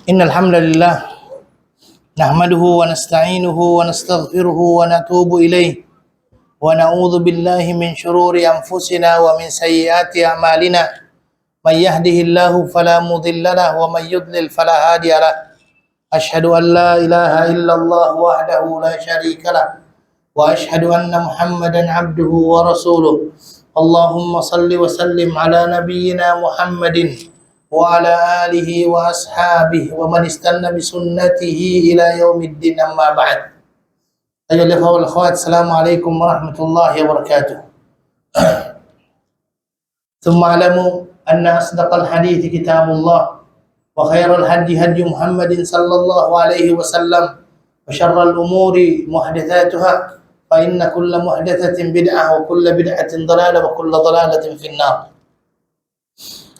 Innal hamdalillah nahmaduhu wa nasta'inuhu wa nastaghfiruhu wa natubu ilayh wa na'udzu billahi min shururi anfusina wa min sayyiati a'malina may yahdihillahu fala mudilla lahu wa may yudlil fala hadiya lahu asyhadu an la ilaha illallah wahdahu la syarika lah wa asyhadu anna muhammadan abduhu wa rasuluh Allahumma salli wa sallim ala nabiyyina Muhammadin wa ala alihi wa ashabihi wa man istanna bi sunnatihi ila yaumiddin amma ba'd. Ayyuhal ikhwah wal akhwat, assalamualaikum warahmatullahi wabarakatuh. Thumma alamu anna asdaqal hadithi kitabullah wa khairal hadi hadi Muhammadin sallallahu alaihi wasallam wa syarral umuri muhdatsatuha fa inna kulla muhdatsatin bid'ah wa kulla bid'atin dhalalah wa kulla dhalalatin finnar.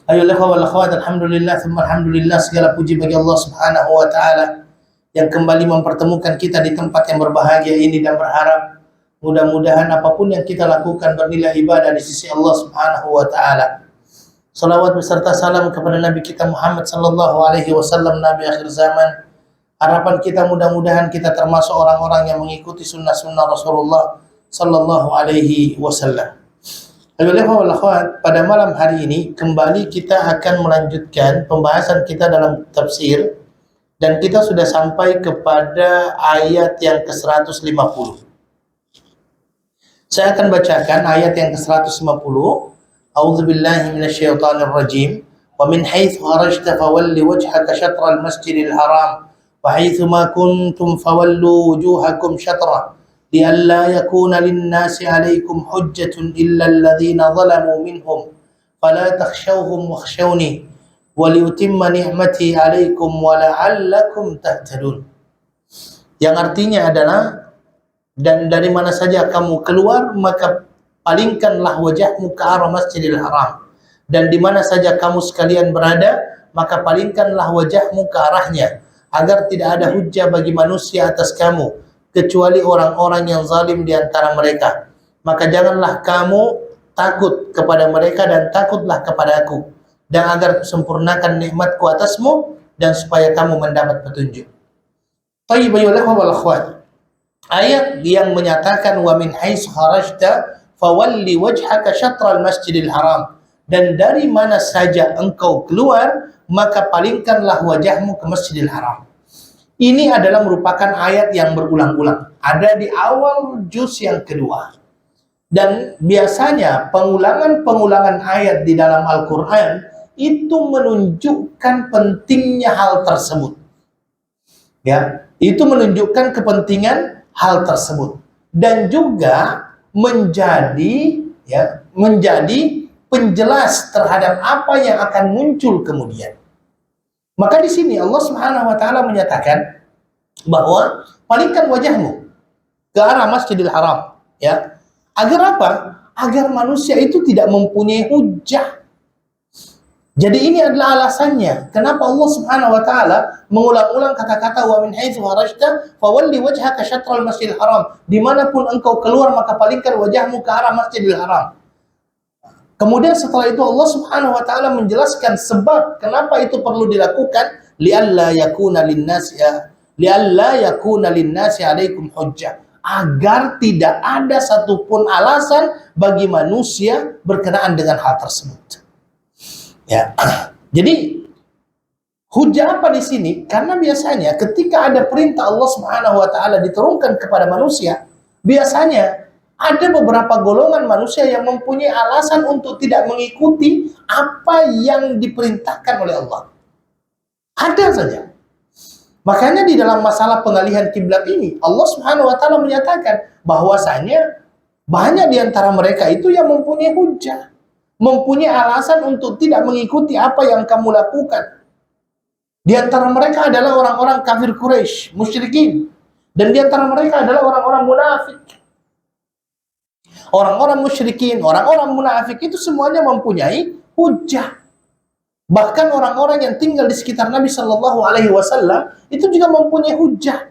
Ayolah wal akhwat, alhamdulillah thumma alhamdulillah, segala puji bagi Allah Subhanahu wa taala yang kembali mempertemukan kita di tempat yang berbahagia ini, dan berharap mudah-mudahan apapun yang kita lakukan bernilai ibadah di sisi Allah Subhanahu wa taala. Salawat beserta salam kepada Nabi kita Muhammad sallallahu alaihi wasallam, Nabi akhir zaman. Harapan kita mudah-mudahan kita termasuk orang-orang yang mengikuti sunnah-sunnah Rasulullah sallallahu alaihi wasallam. Pada malam hari ini kembali kita akan melanjutkan pembahasan kita dalam tafsir, dan kita sudah sampai kepada ayat yang ke-150. Saya akan bacakan ayat yang ke-150. A'udzubillahi minasyaitonir rajim. Wa min haitsu kharajta fawalli wajhaka syatral masjidil haram wa haitsu ma kuntum fawallu wujuhakum syatrah لئلا يكون للناس عليكم حجة إلا الذين ظلموا منهم فلا تخشوهم واخشوني وليتم نعمتي عليكم ولعلكم تهتدون. Yang artinya adalah, dan dari mana saja kamu keluar maka palingkanlah wajahmu ke arah Masjidil Haram, dan di mana saja kamu sekalian berada maka palingkanlah wajahmu ke arahnya, agar tidak ada hujjah bagi manusia atas kamu kecuali orang-orang yang zalim di antara mereka. Maka janganlah kamu takut kepada mereka dan takutlah kepada aku, dan agar sempurnakan nikmatku atasmu dan supaya kamu mendapat petunjuk. Ayat yang menyatakan wa min haitsu kharajta fawalli wajhaka syatral masjidil haram, dan dari mana saja engkau keluar maka palingkanlah wajahmu ke Masjidil Haram. Ini adalah merupakan ayat yang berulang-ulang, ada di awal juz yang kedua. Dan biasanya pengulangan-pengulangan ayat di dalam Al-Quran itu menunjukkan pentingnya hal tersebut. Ya, itu menunjukkan kepentingan hal tersebut, dan juga menjadi penjelas terhadap apa yang akan muncul kemudian. Maka di sini Allah Subhanahu wa taala menyatakan bahwa palingkan wajahmu ke arah Masjidil Haram, ya. Agar apa? Agar manusia itu tidak mempunyai hujjah. Jadi ini adalah alasannya kenapa Allah Subhanahu wa taala mengulang-ulang kata-kata wa min haitsu kharajta fawalli wajhaka syatral Masjidil Haram. Dimanapun engkau keluar maka palingkan wajahmu ke arah Masjidil Haram. Kemudian setelah itu Allah Subhanahu wa taala menjelaskan sebab kenapa itu perlu dilakukan, li'alla yakuna linnasi 'alaikum hujjah, agar tidak ada satupun alasan bagi manusia berkenaan dengan hal tersebut. Ya. Jadi hujjah apa di sini? Karena biasanya ketika ada perintah Allah Subhanahu wa taala diturunkan kepada manusia, biasanya ada beberapa golongan manusia yang mempunyai alasan untuk tidak mengikuti apa yang diperintahkan oleh Allah. Ada saja. Makanya di dalam masalah pengalihan kiblat ini, Allah Subhanahu wa taala menyatakan bahwasanya banyak di antara mereka itu yang mempunyai hujjah, mempunyai alasan untuk tidak mengikuti apa yang kamu lakukan. Di antara mereka adalah orang-orang kafir Quraisy, musyrikin, dan di antara mereka adalah orang-orang munafik. Orang-orang musyrikin, orang-orang munafik itu semuanya mempunyai hujjah. Bahkan orang-orang yang tinggal di sekitar Nabi Shallallahu Alaihi Wasallam itu juga mempunyai hujjah.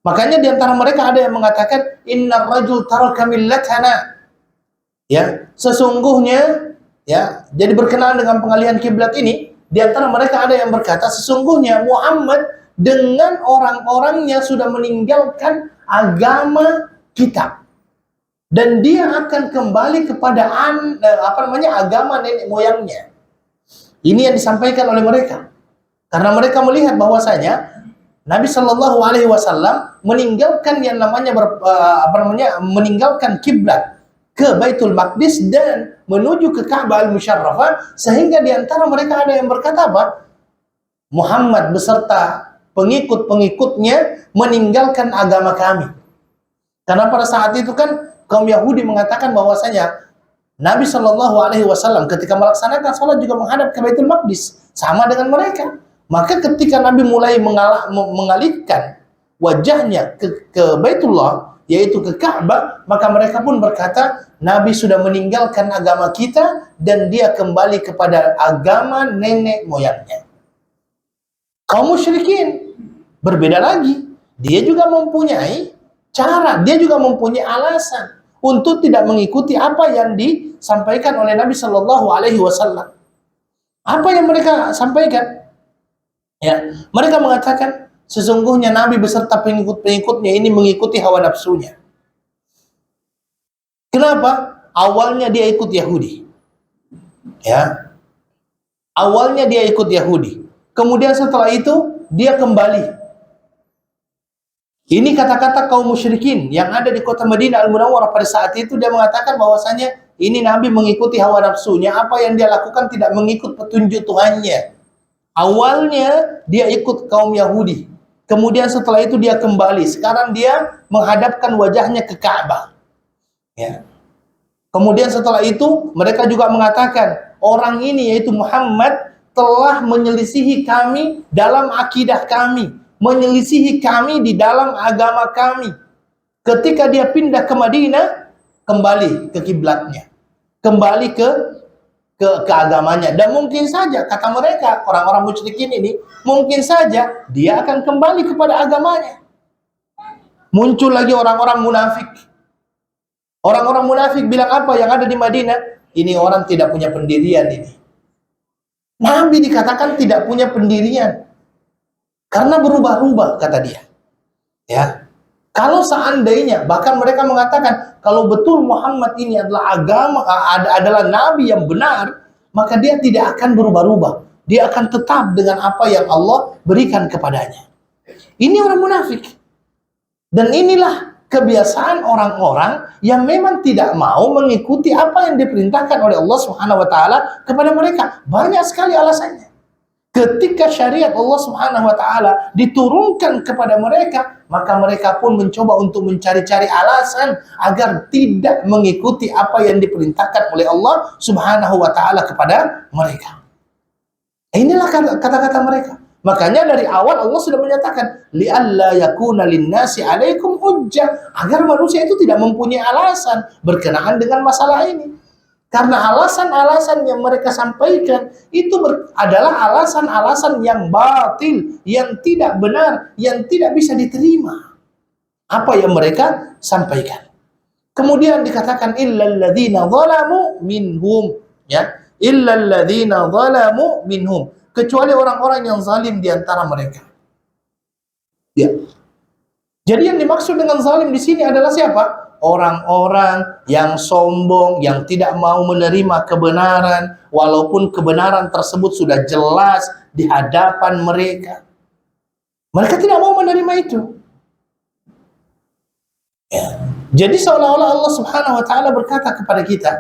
Makanya di antara mereka ada yang mengatakan innar rajul taraka millatana. Ya, sesungguhnya, ya, jadi berkenaan dengan pengalihan kiblat ini, Di antara mereka ada yang berkata, sesungguhnya Muhammad dengan orang-orangnya sudah meninggalkan agama kita. Dan dia akan kembali kepada agama nenek moyangnya. Ini yang disampaikan oleh mereka. Karena mereka melihat bahwasanya Nabi Shallallahu Alaihi Wasallam meninggalkan yang namanya meninggalkan kiblat ke Baitul Maqdis dan menuju ke Ka'bah Al-Musyarrafah, sehingga di antara mereka ada yang berkata apa? Muhammad beserta pengikut-pengikutnya meninggalkan agama kami. Karena pada saat itu kan kaum Yahudi mengatakan bahwasanya Nabi Shallallahu Alaihi Wasallam ketika melaksanakan sholat juga menghadap ke Baitul Maqdis, sama dengan mereka. Maka ketika Nabi mulai mengalihkan wajahnya ke Baitullah, yaitu ke Ka'bah, maka mereka pun berkata, Nabi sudah meninggalkan agama kita dan dia kembali kepada agama nenek moyangnya. Kaum musyrikin berbeda lagi. Dia juga mempunyai cara, dia juga mempunyai alasan untuk tidak mengikuti apa yang disampaikan oleh Nabi Shallallahu Alaihi Wasallam. Apa yang mereka sampaikan? Ya, mereka mengatakan sesungguhnya Nabi beserta pengikut-pengikutnya ini mengikuti hawa nafsunya. Kenapa? Awalnya dia ikut Yahudi. Ya. Awalnya dia ikut Yahudi. Kemudian setelah itu dia kembali. Ini kata-kata kaum musyrikin yang ada di kota Madinah Al-Munawwarah pada saat itu. Dia mengatakan bahwasanya ini Nabi mengikuti hawa nafsunya. Apa yang dia lakukan tidak mengikut petunjuk Tuhannya. Awalnya dia ikut kaum Yahudi. Kemudian setelah itu dia kembali. Sekarang dia menghadapkan wajahnya ke Ka'bah. Ya. Kemudian setelah itu mereka juga mengatakan orang ini yaitu Muhammad telah menyelisihi kami dalam akidah kami, menyelisihi kami di dalam agama kami. Ketika dia pindah ke Madinah, kembali ke kiblatnya, kembali ke agamanya. Dan mungkin saja kata mereka, orang-orang musyrikin ini, mungkin saja dia akan kembali kepada agamanya. Muncul lagi orang-orang munafik. Orang-orang munafik bilang apa yang ada di Madinah? Ini orang tidak punya pendirian ini. Nabi dikatakan tidak punya pendirian karena berubah-ubah, kata dia. Ya. Kalau seandainya, bahkan mereka mengatakan kalau betul Muhammad ini adalah adalah nabi yang benar, maka dia tidak akan berubah-ubah. Dia akan tetap dengan apa yang Allah berikan kepadanya. Ini orang munafik. Dan inilah kebiasaan orang-orang yang memang tidak mau mengikuti apa yang diperintahkan oleh Allah Subhanahu wa taala kepada mereka. Banyak sekali alasannya. Ketika syariat Allah Subhanahu wa taala diturunkan kepada mereka, maka mereka pun mencoba untuk mencari-cari alasan agar tidak mengikuti apa yang diperintahkan oleh Allah Subhanahu wa taala kepada mereka. Inilah kata-kata mereka. Makanya dari awal Allah sudah menyatakan li'alla yakuna linnasi 'alaikum hujjah, agar manusia itu tidak mempunyai alasan berkenaan dengan masalah ini. Karena alasan-alasan yang mereka sampaikan itu adalah alasan-alasan yang batil, yang tidak benar, yang tidak bisa diterima. Apa yang mereka sampaikan. Kemudian dikatakan illal ladzina zalamu minhum, ya, illal ladzina zalamu minhum, kecuali orang-orang yang zalim di antara mereka. Ya. Jadi yang dimaksud dengan zalim di sini adalah siapa? Orang-orang yang sombong, yang tidak mau menerima kebenaran, walaupun kebenaran tersebut sudah jelas di hadapan mereka. Mereka tidak mau menerima itu. Ya. Jadi seolah-olah Allah Subhanahu wa taala berkata kepada kita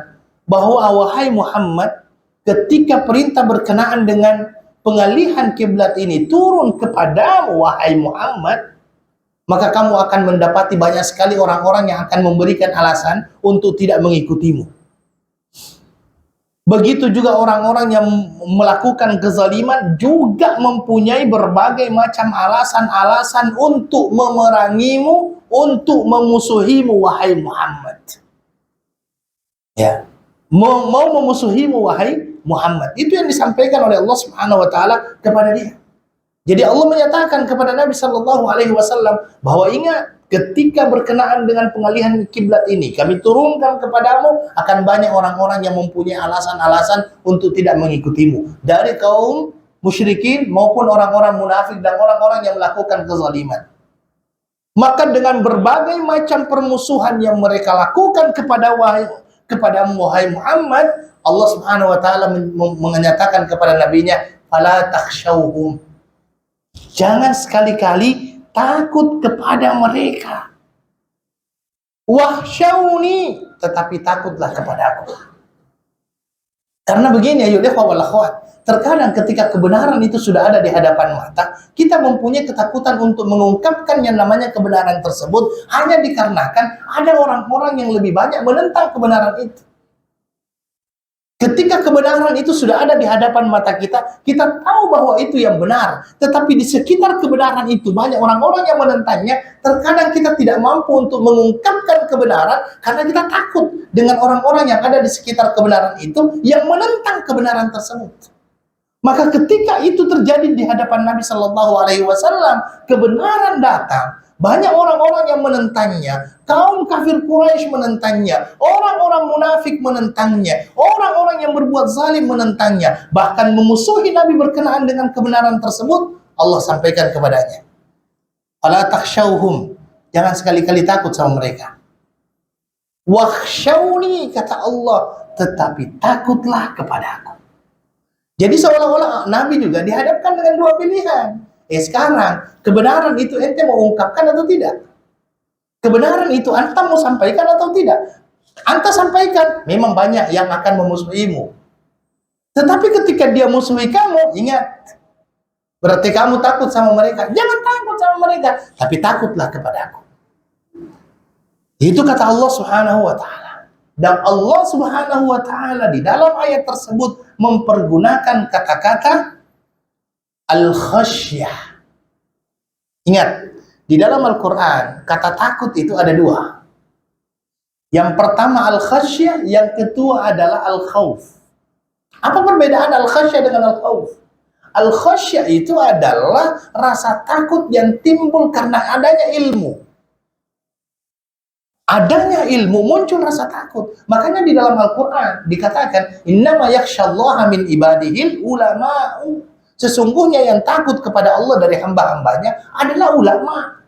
bahwa wahai Muhammad, ketika perintah berkenaan dengan pengalihan kiblat ini turun kepadamu wahai Muhammad, maka kamu akan mendapati banyak sekali orang-orang yang akan memberikan alasan untuk tidak mengikutimu. Begitu juga orang-orang yang melakukan kezaliman juga mempunyai berbagai macam alasan-alasan untuk memerangimu, untuk memusuhimu wahai Muhammad. Ya, mau memusuhimu wahai Muhammad. Itu yang disampaikan oleh Allah Subhanahu wa taala kepada dia. Jadi Allah menyatakan kepada Nabi Shallallahu Alaihi Wasallam bahwa ingat, ketika berkenaan dengan pengalihan kiblat ini, kami turunkan kepadamu akan banyak orang-orang yang mempunyai alasan-alasan untuk tidak mengikutimu dari kaum musyrikin maupun orang-orang munafik dan orang-orang yang melakukan kezaliman. Maka dengan berbagai macam permusuhan yang mereka lakukan kepada wahai Muhammad, Allah Subhanahu wa taala menyatakan kepada nabinya, "Fala takhshawhum." Jangan sekali-kali takut kepada mereka. Wahsyawni, tetapi takutlah kepada aku. Karena begini ya ikhwah wal akhwat, terkadang ketika kebenaran itu sudah ada di hadapan mata, kita mempunyai ketakutan untuk mengungkapkan yang namanya kebenaran tersebut hanya dikarenakan ada orang-orang yang lebih banyak menentang kebenaran itu. Ketika kebenaran itu sudah ada di hadapan mata kita, kita tahu bahwa itu yang benar. Tetapi di sekitar kebenaran itu banyak orang-orang yang menentangnya. Terkadang kita tidak mampu untuk mengungkapkan kebenaran karena kita takut dengan orang-orang yang ada di sekitar kebenaran itu yang menentang kebenaran tersebut. Maka ketika itu terjadi di hadapan Nabi Shallallahu Alaihi Wasallam, kebenaran datang. Banyak orang-orang yang menentangnya, kaum kafir Quraisy menentangnya, orang-orang munafik menentangnya, orang-orang yang berbuat zalim menentangnya, bahkan memusuhi Nabi berkenaan dengan kebenaran tersebut. Allah sampaikan kepadanya, "Fala takhshawhum." Jangan sekali-kali takut sama mereka. "Wakhshawni," kata Allah, tetapi takutlah kepadaku. Jadi seolah-olah Nabi juga dihadapkan dengan dua pilihan. Sekarang, kebenaran itu ente mau ungkapkan atau tidak? Kebenaran itu anta mau sampaikan atau tidak? Anta sampaikan, memang banyak yang akan memusuhimu. Tetapi ketika dia musuhi kamu, ingat, berarti kamu takut sama mereka. Jangan takut sama mereka, tapi takutlah kepada aku. Itu kata Allah Subhanahu wa taala. Dan Allah Subhanahu wa taala di dalam ayat tersebut mempergunakan kata-kata al-khasyah. Ingat, di dalam Al-Quran, kata takut itu ada dua. Yang pertama al-khasyah, yang kedua adalah al-khawf. Apa perbedaan al-khasyah dengan al-khawf? Al-khasyah itu adalah rasa takut yang timbul karena adanya ilmu. Adanya ilmu muncul rasa takut. Makanya di dalam Al-Quran dikatakan, "Innama yakhsyallaha min ibadihil ulama'u." Sesungguhnya yang takut kepada Allah dari hamba-hambanya adalah ulama.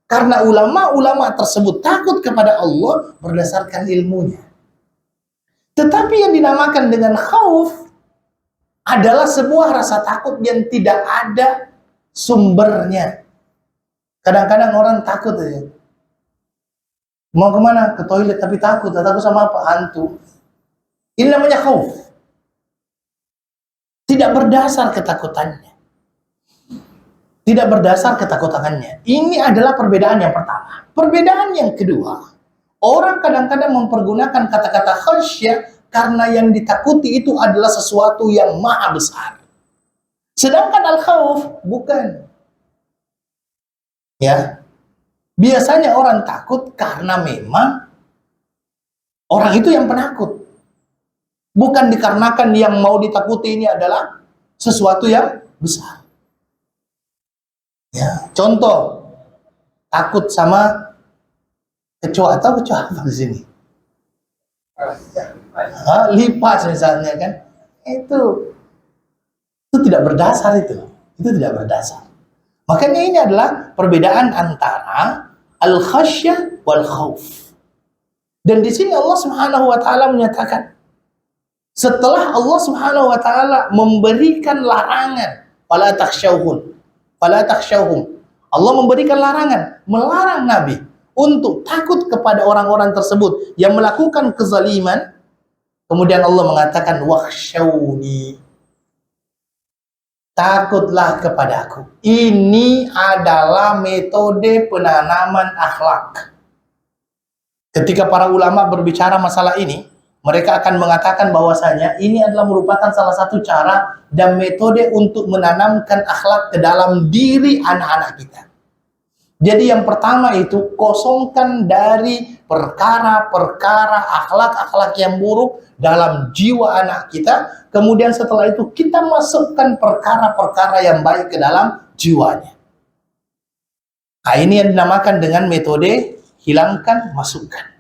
Karena ulama-ulama tersebut takut kepada Allah berdasarkan ilmunya. Tetapi yang dinamakan dengan khauf adalah sebuah rasa takut yang tidak ada sumbernya. Kadang-kadang orang takut aja. Mau kemana? Ke toilet tapi takut. Takut sama apa? Hantu. Ini namanya khauf. Tidak berdasar ketakutannya. Tidak berdasar ketakutannya. Ini adalah perbedaan yang pertama. Perbedaan yang kedua, orang kadang-kadang mempergunakan kata-kata khasyah karena yang ditakuti itu adalah sesuatu yang maha besar. Sedangkan al-khawf bukan. Ya. Biasanya orang takut karena memang orang itu yang penakut. Bukan dikarenakan yang mau ditakuti ini adalah sesuatu yang besar. Ya, contoh, takut sama kecoa atau kecoa apa di sini? Lipas misalnya kan? Itu tidak berdasar itu tidak berdasar. Makanya ini adalah perbedaan antara al-khasyah wal khauf. Dan di sini Allah Subhanahu wa taala menyatakan, setelah Allah Subhanahu wa taala memberikan larangan, fala takhshawhum. Allah memberikan larangan, melarang Nabi untuk takut kepada orang-orang tersebut yang melakukan kezaliman. Kemudian Allah mengatakan, wakhshawni. Takutlah kepadaku. Ini adalah metode penanaman akhlak. Ketika para ulama berbicara masalah ini, mereka akan mengatakan bahwasanya ini adalah merupakan salah satu cara dan metode untuk menanamkan akhlak ke dalam diri anak-anak kita. Jadi yang pertama itu kosongkan dari perkara-perkara akhlak-akhlak yang buruk dalam jiwa anak kita. Kemudian setelah itu kita masukkan perkara-perkara yang baik ke dalam jiwanya. Nah, ini yang dinamakan dengan metode hilangkan, masukkan.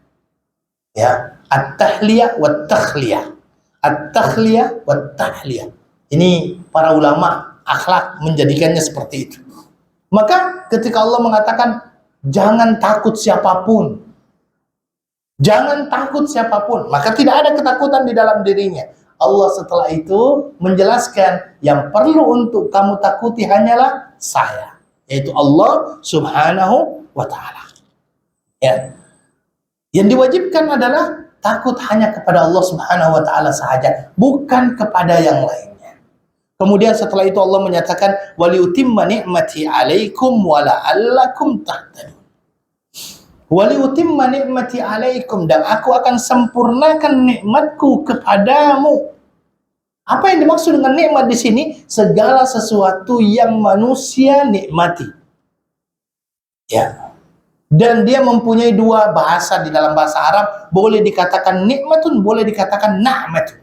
Ya. At-tahliyah wa takhliyah. At-takhliyah wa tahliyah. Ini para ulama akhlak menjadikannya seperti itu. Maka ketika Allah mengatakan jangan takut siapapun, jangan takut siapapun, maka tidak ada ketakutan di dalam dirinya. Allah setelah itu menjelaskan yang perlu untuk kamu takuti hanyalah saya, yaitu Allah Subhanahu wa Ta'ala. Ya. Yang diwajibkan adalah takut hanya kepada Allah Subhanahu wa Ta'ala sahaja, bukan kepada yang lainnya. Kemudian setelah itu Allah menyatakan waliutimma ni'mati 'alaikum wa la'allakum tahtadun. Waliutimma ni'mati 'alaikum, dan aku akan sempurnakan nikmatku kepadamu. Apa yang dimaksud dengan nikmat di sini? Segala sesuatu yang manusia nikmati. Ya. Dan dia mempunyai dua bahasa di dalam bahasa Arab, boleh dikatakan nikmatun, boleh dikatakan na'matun.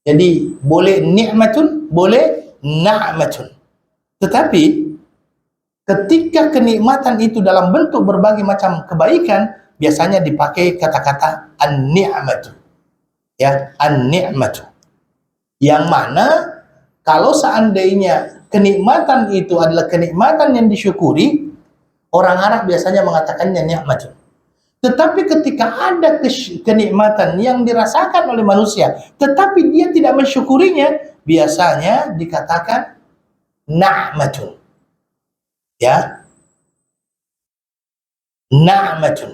Jadi boleh nikmatun, boleh na'matun. Tetapi ketika kenikmatan itu dalam bentuk berbagai macam kebaikan, biasanya dipakai kata-kata an-ni'matu. Ya, an-ni'matu. Yang mana kalau seandainya kenikmatan itu adalah kenikmatan yang disyukuri, orang Arab biasanya mengatakannya ni'matun. Tetapi ketika ada kenikmatan yang dirasakan oleh manusia, tetapi dia tidak mensyukurinya, biasanya dikatakan na'matun. Ya, na'matun.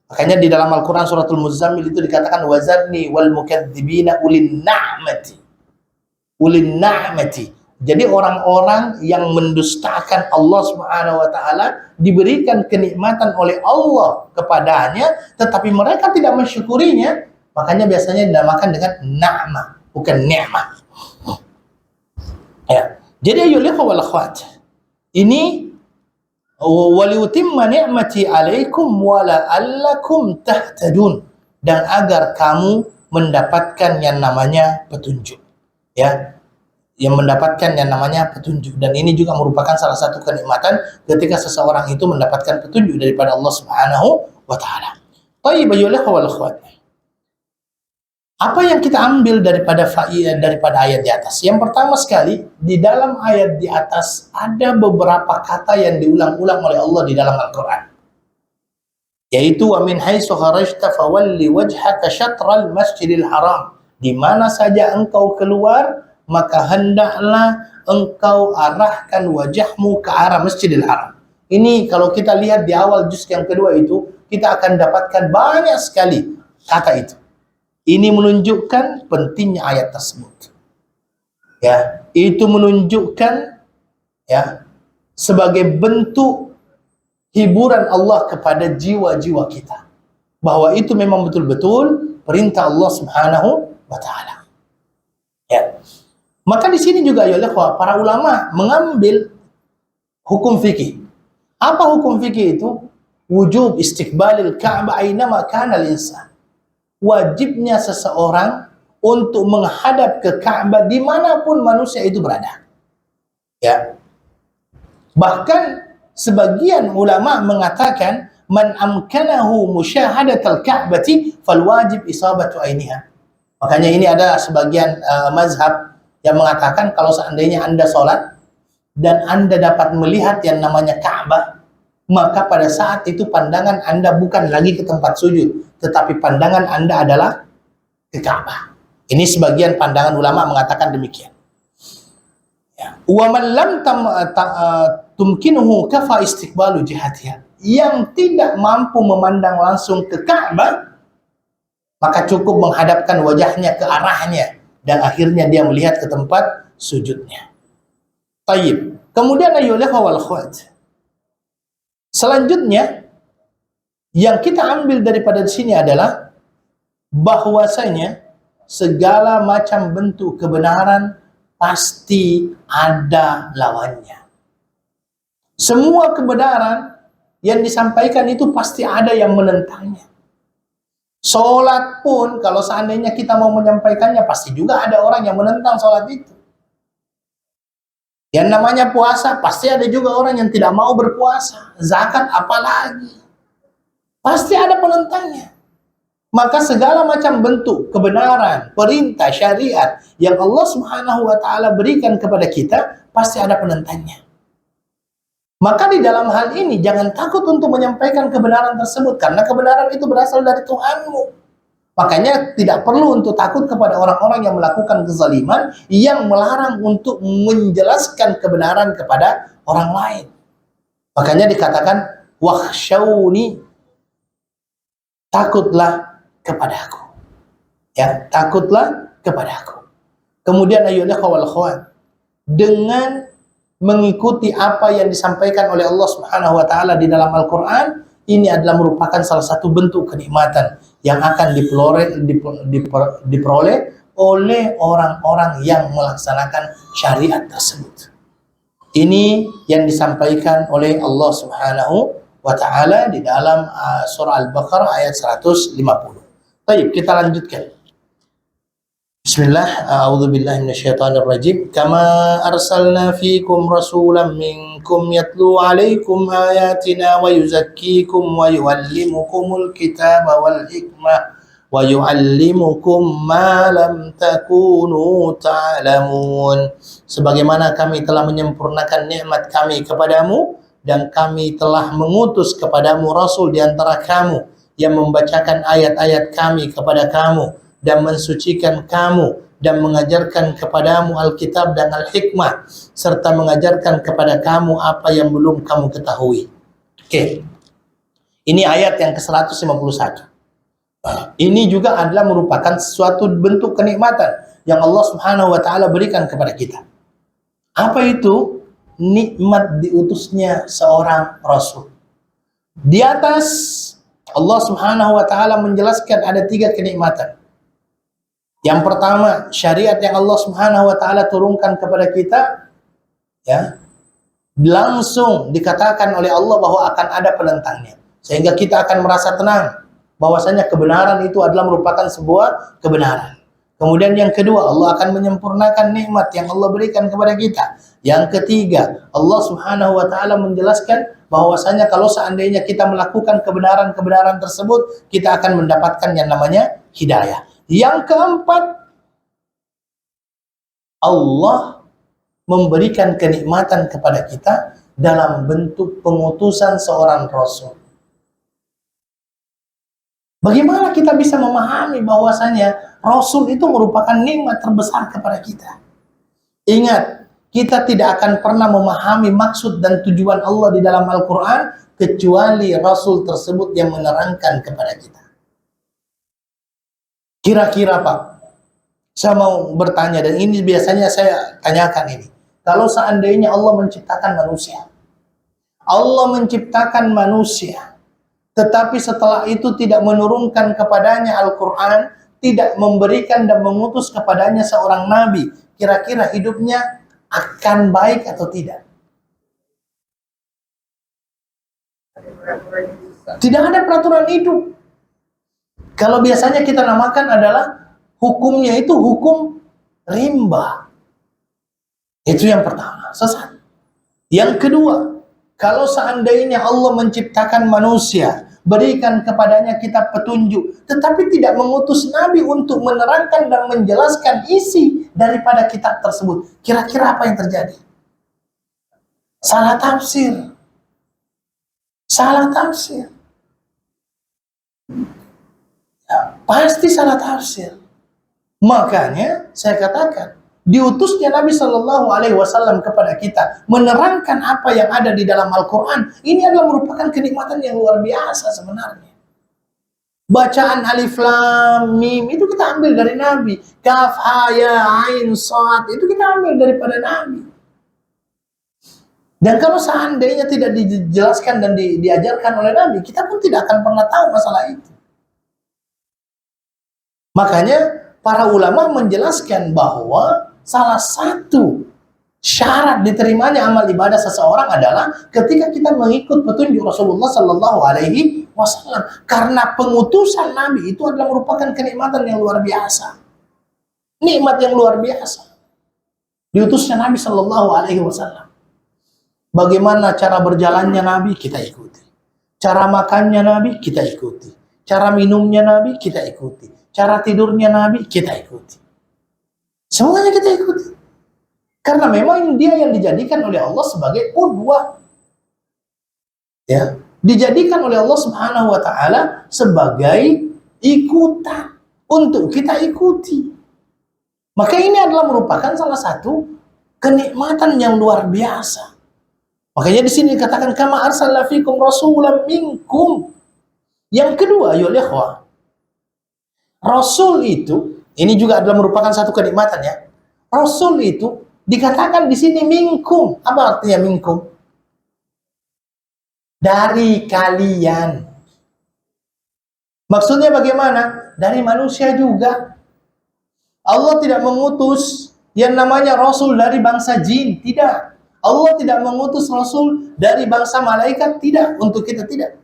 Makanya di dalam Al-Quran suratul Muzammil itu dikatakan wazarni wal mukadzibina ulin na'mati. Ulin na'mati. Jadi orang-orang yang mendustakan Allah Subhanahu wa Ta'ala diberikan kenikmatan oleh Allah kepadanya, tetapi mereka tidak mensyukurinya, makanya biasanya dinamakan dengan na'mah, bukan ni'mah. Ya. Jadi ayyuhal ikhwah wal akhwat, ini waliutimma ni'mati 'alaikum wa la'allakum tahtadun, dan agar kamu mendapatkan yang namanya petunjuk. Ya. Yang mendapatkan yang namanya petunjuk, dan ini juga merupakan salah satu kenikmatan ketika seseorang itu mendapatkan petunjuk daripada Allah Subhanahu wa Ta'ala. Thayyib ayyuhal ikhwah wal akhwat. Apa yang kita ambil daripada ayat di atas? Yang pertama sekali, di dalam ayat di atas ada beberapa kata yang diulang-ulang oleh Allah di dalam Al-Qur'an. Yaitu wa min haitsu kharajta fawalli wajhaka syatral masjidil haram. Di mana saja engkau keluar, maka hendaklah engkau arahkan wajahmu ke arah Masjidil Haram. Ini kalau kita lihat di awal juz yang kedua itu, kita akan dapatkan banyak sekali kata itu. Ini menunjukkan pentingnya ayat tersebut. Ya, itu menunjukkan ya sebagai bentuk hiburan Allah kepada jiwa-jiwa kita, bahwa itu memang betul-betul perintah Allah Subhanahu wa Ta'ala. Ya. Maka di sini juga ya para ulama mengambil hukum fikih. Apa hukum fikih itu? Wujub istiqbalil Ka'bah aynama kana al-insan. Wajibnya seseorang untuk menghadap ke Ka'bah dimanapun manusia itu berada. Ya. Bahkan sebagian ulama mengatakan man amkanahu musyahadatal Ka'bati fal wajib isabatu ainiha. Makanya ini ada sebagian mazhab yang mengatakan kalau seandainya Anda sholat dan Anda dapat melihat yang namanya Ka'bah, maka pada saat itu pandangan Anda bukan lagi ke tempat sujud, tetapi pandangan Anda adalah ke Ka'bah. Ini sebagian pandangan ulama mengatakan demikian. Ya. Wa man lam tumkinuhu kafa istiqbalu jihatiha. Yang tidak mampu memandang langsung ke Ka'bah, maka cukup menghadapkan wajahnya ke arahnya, dan akhirnya dia melihat ke tempat sujudnya. Tayyib. Kemudian ayyuhal ikhwah wal akhwat, selanjutnya yang kita ambil daripada di sini adalah bahwasanya segala macam bentuk kebenaran pasti ada lawannya. Semua kebenaran yang disampaikan itu pasti ada yang menentangnya. Sholat pun kalau seandainya kita mau menyampaikannya, pasti juga ada orang yang menentang sholat itu. Yang namanya puasa, pasti ada juga orang yang tidak mau berpuasa. Zakat apalagi, pasti ada penentangnya. Maka segala macam bentuk kebenaran, perintah, syariat yang Allah Subhanahu wa taala berikan kepada kita pasti ada penentangnya. Maka di dalam hal ini jangan takut untuk menyampaikan kebenaran tersebut karena kebenaran itu berasal dari Tuhanmu. Makanya tidak perlu untuk takut kepada orang-orang yang melakukan kezaliman yang melarang untuk menjelaskan kebenaran kepada orang lain. Makanya dikatakan wakhshawni, takutlah kepadaku. Ya, takutlah kepadaku. Kemudian ayyuhal akhwat, dengan mengikuti apa yang disampaikan oleh Allah Subhanahu wa taala di dalam Al-Qur'an, ini adalah merupakan salah satu bentuk kenikmatan yang akan diperoleh oleh orang-orang yang melaksanakan syariat tersebut. Ini yang disampaikan oleh Allah Subhanahu wa taala di dalam surah Al-Baqarah ayat 150. Baik, kita lanjutkan. Bismillah, a'udzubillahi minasyaitonirrajim. Kama arsalna fikum rasulan minkum yatlu 'alaikum ayatina wa yuzakkikum wa yu'allimukumul kitaba wal hikmah wa yu'allimukum ma lam takunu ta'lamun. Sebagaimana kami telah menyempurnakan nikmat kami kepadamu dan kami telah mengutus kepadamu rasul di antara kamu yang membacakan ayat-ayat kami kepada kamu dan mensucikan kamu dan mengajarkan kepadamu Alkitab dan Al-Hikmah serta mengajarkan kepada kamu apa yang belum kamu ketahui. Oke. Ini ayat yang ke-151. Ini juga adalah merupakan suatu bentuk kenikmatan yang Allah Subhanahu wa taala berikan kepada kita. Apa itu? Nikmat diutusnya seorang rasul. Di atas Allah Subhanahu wa taala menjelaskan ada 3 kenikmatan. Yang pertama, syariat yang Allah Subhanahu wa taala turunkan kepada kita, ya, langsung dikatakan oleh Allah bahwa akan ada penentangnya. Sehingga kita akan merasa tenang bahwasanya kebenaran itu adalah merupakan sebuah kebenaran. Kemudian yang kedua, Allah akan menyempurnakan nikmat yang Allah berikan kepada kita. Yang ketiga, Allah Subhanahu wa taala menjelaskan bahwasanya kalau seandainya kita melakukan kebenaran-kebenaran tersebut, kita akan mendapatkan yang namanya hidayah. Yang keempat, Allah memberikan kenikmatan kepada kita dalam bentuk pengutusan seorang rasul. Bagaimana kita bisa memahami bahwasanya rasul itu merupakan nikmat terbesar kepada kita? Ingat, kita tidak akan pernah memahami maksud dan tujuan Allah di dalam Al-Quran kecuali rasul tersebut yang menerangkan kepada kita. Kira-kira Pak, saya mau bertanya, dan ini biasanya saya tanyakan ini. Kalau seandainya Allah menciptakan manusia, tetapi setelah itu tidak menurunkan kepadanya Al-Quran, tidak memberikan dan mengutus kepadanya seorang nabi, kira-kira hidupnya akan baik atau tidak? Tidak ada peraturan hidup. Kalau biasanya kita namakan adalah hukumnya itu hukum rimba. Itu yang pertama, sesat. Yang kedua, kalau seandainya Allah menciptakan manusia, berikan kepadanya kitab petunjuk, tetapi tidak mengutus nabi untuk menerangkan dan menjelaskan isi daripada kitab tersebut, kira-kira apa yang terjadi? Salah tafsir. Salah tafsir. Pasti salah tafsir. Makanya saya katakan, diutusnya Nabi Shallallahu Alaihi Wasallam kepada kita menerangkan apa yang ada di dalam Al-Quran. Ini adalah merupakan kenikmatan yang luar biasa sebenarnya. Bacaan alif lam mim itu kita ambil dari Nabi. Kaf ha ya ain sad itu kita ambil daripada Nabi. Dan kalau seandainya tidak dijelaskan dan diajarkan oleh Nabi, kita pun tidak akan pernah tahu masalah itu. Makanya para ulama menjelaskan bahwa salah satu syarat diterimanya amal ibadah seseorang adalah ketika kita mengikut petunjuk Rasulullah Sallallahu Alaihi Wasallam. Karena pengutusan Nabi itu adalah merupakan kenikmatan yang luar biasa, nikmat yang luar biasa. Diutusnya Nabi Sallallahu Alaihi Wasallam. Bagaimana cara berjalannya Nabi kita ikuti, cara makannya Nabi kita ikuti, Cara minumnya Nabi, kita ikuti. Cara tidurnya Nabi, kita ikuti. Semuanya kita ikuti. Karena memang dia yang dijadikan oleh Allah sebagai qudwah. Ya, dijadikan oleh Allah Subhanahu wa taala sebagai ikutan untuk kita ikuti. Maka ini adalah merupakan salah satu kenikmatan yang luar biasa. Makanya di sini dikatakan kama arsalna fikum rasulan minkum. Yang kedua, ya ikhwah, Rasul itu, ini juga adalah merupakan satu kenikmatan ya. Rasul itu dikatakan di sini minkum. Apa artinya minkum? Dari kalian. Maksudnya bagaimana? Dari manusia juga. Allah tidak mengutus yang namanya Rasul dari bangsa jin, tidak. Allah tidak mengutus Rasul dari bangsa malaikat, tidak. Untuk kita tidak.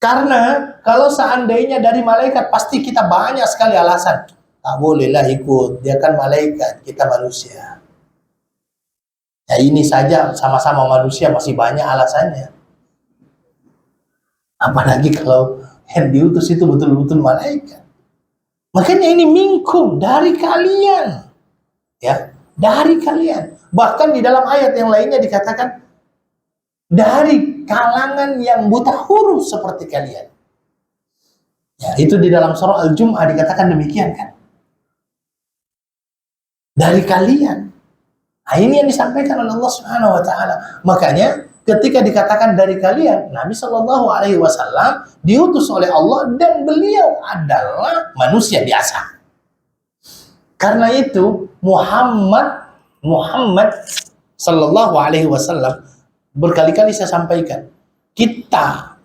Karena kalau seandainya dari malaikat, pasti kita banyak sekali alasan. Tak bolehlah ikut, dia kan malaikat, kita manusia. Ya ini saja sama-sama manusia masih banyak alasannya. Apalagi kalau yang diutus itu betul-betul malaikat. Makanya ini minkum, dari kalian. Ya, dari kalian. Bahkan di dalam ayat yang lainnya dikatakan dari kalangan yang buta huruf seperti kalian. Ya, itu di dalam surah Al-Jum'ah dikatakan demikian kan. Dari kalian. Nah, ini yang disampaikan oleh Allah Subhanahu wa taala. Makanya ketika dikatakan dari kalian, Nabi Shallallahu alaihi wasallam diutus oleh Allah dan beliau adalah manusia biasa. Karena itu Muhammad Shallallahu alaihi wasallam, berkali-kali saya sampaikan, kita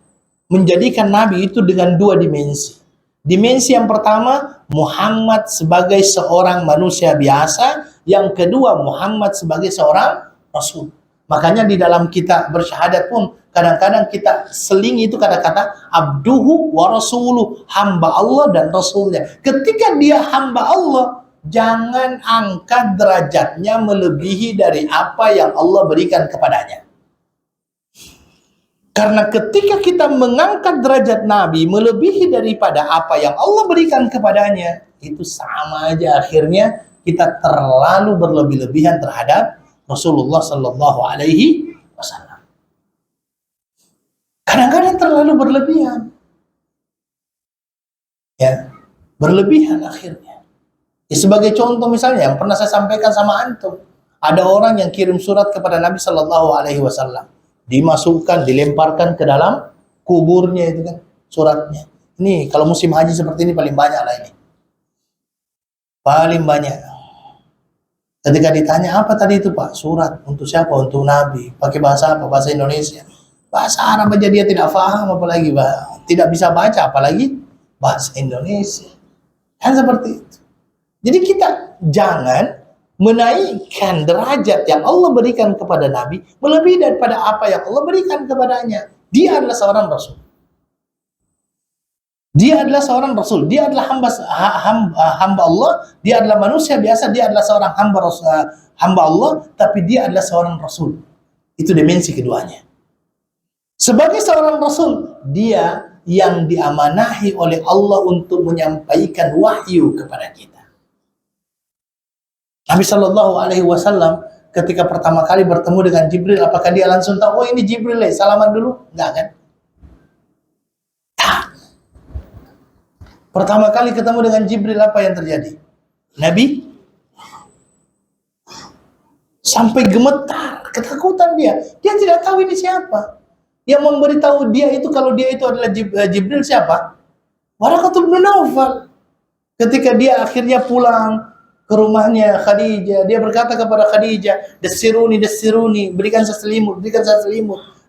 menjadikan Nabi itu dengan dua dimensi. Dimensi yang pertama, Muhammad sebagai seorang manusia biasa. Yang kedua, Muhammad sebagai seorang Rasul. Makanya di dalam kita bersyahadat pun, kadang-kadang kita selingi itu kata-kata abduhu wa rasuluh, hamba Allah dan Rasulnya. Ketika dia hamba Allah, jangan angkat derajatnya melebihi dari apa yang Allah berikan kepadanya. Karena ketika kita mengangkat derajat Nabi melebihi daripada apa yang Allah berikan kepadanya, itu sama aja akhirnya kita terlalu berlebih-lebihan terhadap Rasulullah Sallallahu Alaihi Wasallam. Kadang-kadang terlalu berlebihan, ya, berlebihan akhirnya. Ya, sebagai contoh misalnya yang pernah saya sampaikan sama antum, ada orang yang kirim surat kepada Nabi Sallallahu Alaihi Wasallam, dimasukkan, dilemparkan ke dalam kuburnya itu kan suratnya. Ini kalau musim haji seperti ini paling banyak lah ini, paling banyak. Ketika ditanya apa tadi itu Pak, surat untuk siapa? Untuk Nabi. Pakai bahasa apa? Bahasa Indonesia. Bahasa Arab aja dia tidak paham, apalagi tidak bisa baca, apalagi bahasa Indonesia. Kan seperti itu. Jadi kita jangan menaikkan derajat yang Allah berikan kepada Nabi melebihi daripada apa yang Allah berikan kepadanya. Dia adalah seorang Rasul. Dia adalah seorang Rasul. Dia adalah hamba Allah. Dia adalah manusia biasa. Dia adalah seorang hamba Allah. Tapi dia adalah seorang Rasul. Itu dimensi keduanya. Sebagai seorang Rasul, dia yang diamanahi oleh Allah untuk menyampaikan wahyu kepada kita. Nabi Shallallahu Alaihi Wasallam ketika pertama kali bertemu dengan Jibril, apakah dia langsung tahu, oh ini Jibril, salaman dulu? Enggak kan? Pertama kali ketemu dengan Jibril, apa yang terjadi? Nabi sampai gemetar, ketakutan dia. Dia tidak tahu ini siapa. Yang memberitahu dia itu, kalau dia itu adalah Jibril, siapa? Waraqah bin Naufal. Ketika dia akhirnya pulang ke rumahnya Khadijah, dia berkata kepada Khadijah, desiruni, berikan saya selimut.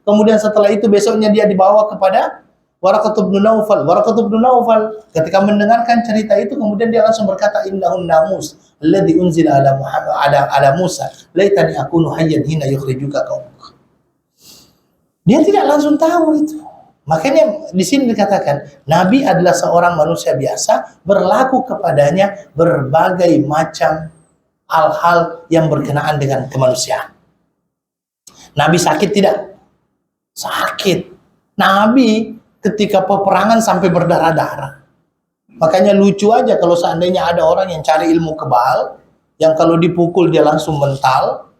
Kemudian setelah itu besoknya dia dibawa kepada Waraqah bin Naufal. Waraqah bin Naufal ketika mendengarkan cerita itu, kemudian dia langsung berkata, innahun namus alladhi unzila ala Muhammad ala Musa laitani akunu hayyan hina yukhrijuka qaumuk. Dia tidak langsung tahu itu. Makanya di sini dikatakan Nabi adalah seorang manusia biasa, berlaku kepadanya berbagai macam hal-hal yang berkenaan dengan kemanusiaan. Nabi sakit tidak? Sakit. Nabi ketika peperangan sampai berdarah-darah. Makanya lucu aja kalau seandainya ada orang yang cari ilmu kebal, yang kalau dipukul dia langsung mental,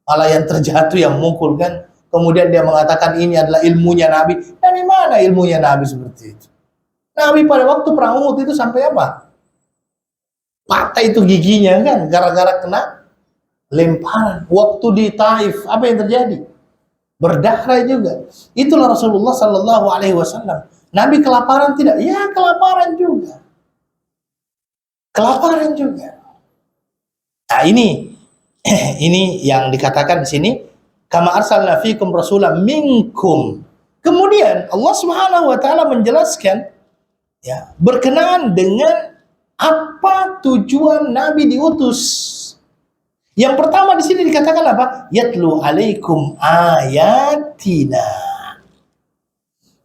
malah yang terjatuh yang mukul kan. Kemudian dia mengatakan ini adalah ilmunya Nabi. Dari mana ilmunya Nabi seperti itu? Nabi pada waktu perang Uhud itu sampai apa? Patah itu giginya kan, gara-gara kena lemparan. Waktu di Taif, apa yang terjadi? Berdarah juga. Itulah Rasulullah Sallallahu Alaihi Wasallam. Nabi kelaparan tidak? Ya kelaparan juga. Kelaparan juga. Nah ini yang dikatakan di sini. Kama arsalna fikum rasulan minkum. Kemudian Allah Subhanahu Wa Taala menjelaskan ya berkenaan dengan apa tujuan Nabi diutus. Yang pertama di sini dikatakan apa? Yatlu alaikum ayatina.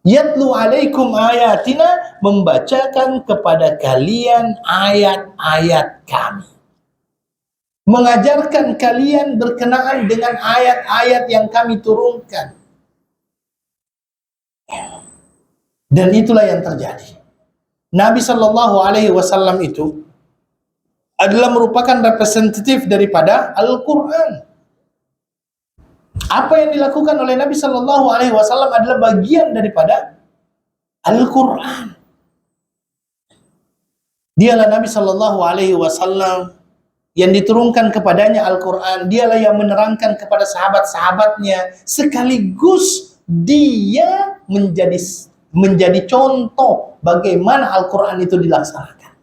Yatlu alaikum ayatina, membacakan kepada kalian ayat-ayat kami. Mengajarkan kalian berkenaan dengan ayat-ayat yang kami turunkan. Dan itulah yang terjadi. Nabi Shallallahu Alaihi Wasallam itu adalah merupakan representatif daripada Al-Quran. Apa yang dilakukan oleh Nabi Shallallahu Alaihi Wasallam adalah bagian daripada Al-Quran. Dialah Nabi Shallallahu Alaihi Wasallam yang diturunkan kepadanya Al-Quran. Dialah yang menerangkan kepada sahabat-sahabatnya, sekaligus dia menjadi contoh bagaimana Al-Quran itu dilaksanakan.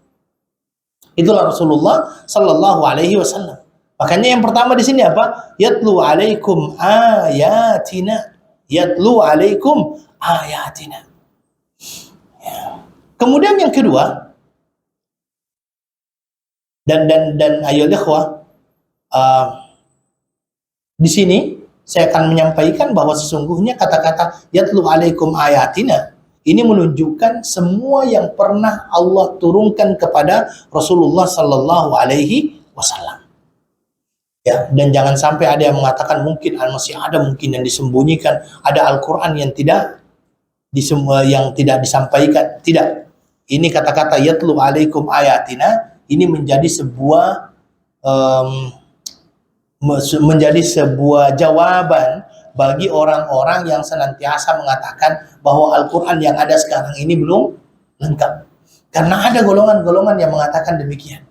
Itulah Rasulullah Sallallahu Alaihi Wasallam. Makanya yang pertama di sini apa? Yatlu alaikum ayatina. Yatlu alaikum ayatina. Ya. Kemudian yang kedua, dan ayo ikhwah, di sini saya akan menyampaikan bahwa sesungguhnya kata-kata yatlu alaikum ayatina ini menunjukkan semua yang pernah Allah turunkan kepada Rasulullah Sallallahu Alaihi Wasallam. Ya, dan jangan sampai ada yang mengatakan mungkin masih ada mungkin yang disembunyikan, ada Al-Quran yang tidak disampaikan. Tidak. Ini kata-kata yatlu alaikum ayatina ini menjadi sebuah jawaban bagi orang-orang yang senantiasa mengatakan bahwa Al-Quran yang ada sekarang ini belum lengkap. Karena ada golongan-golongan yang mengatakan demikian.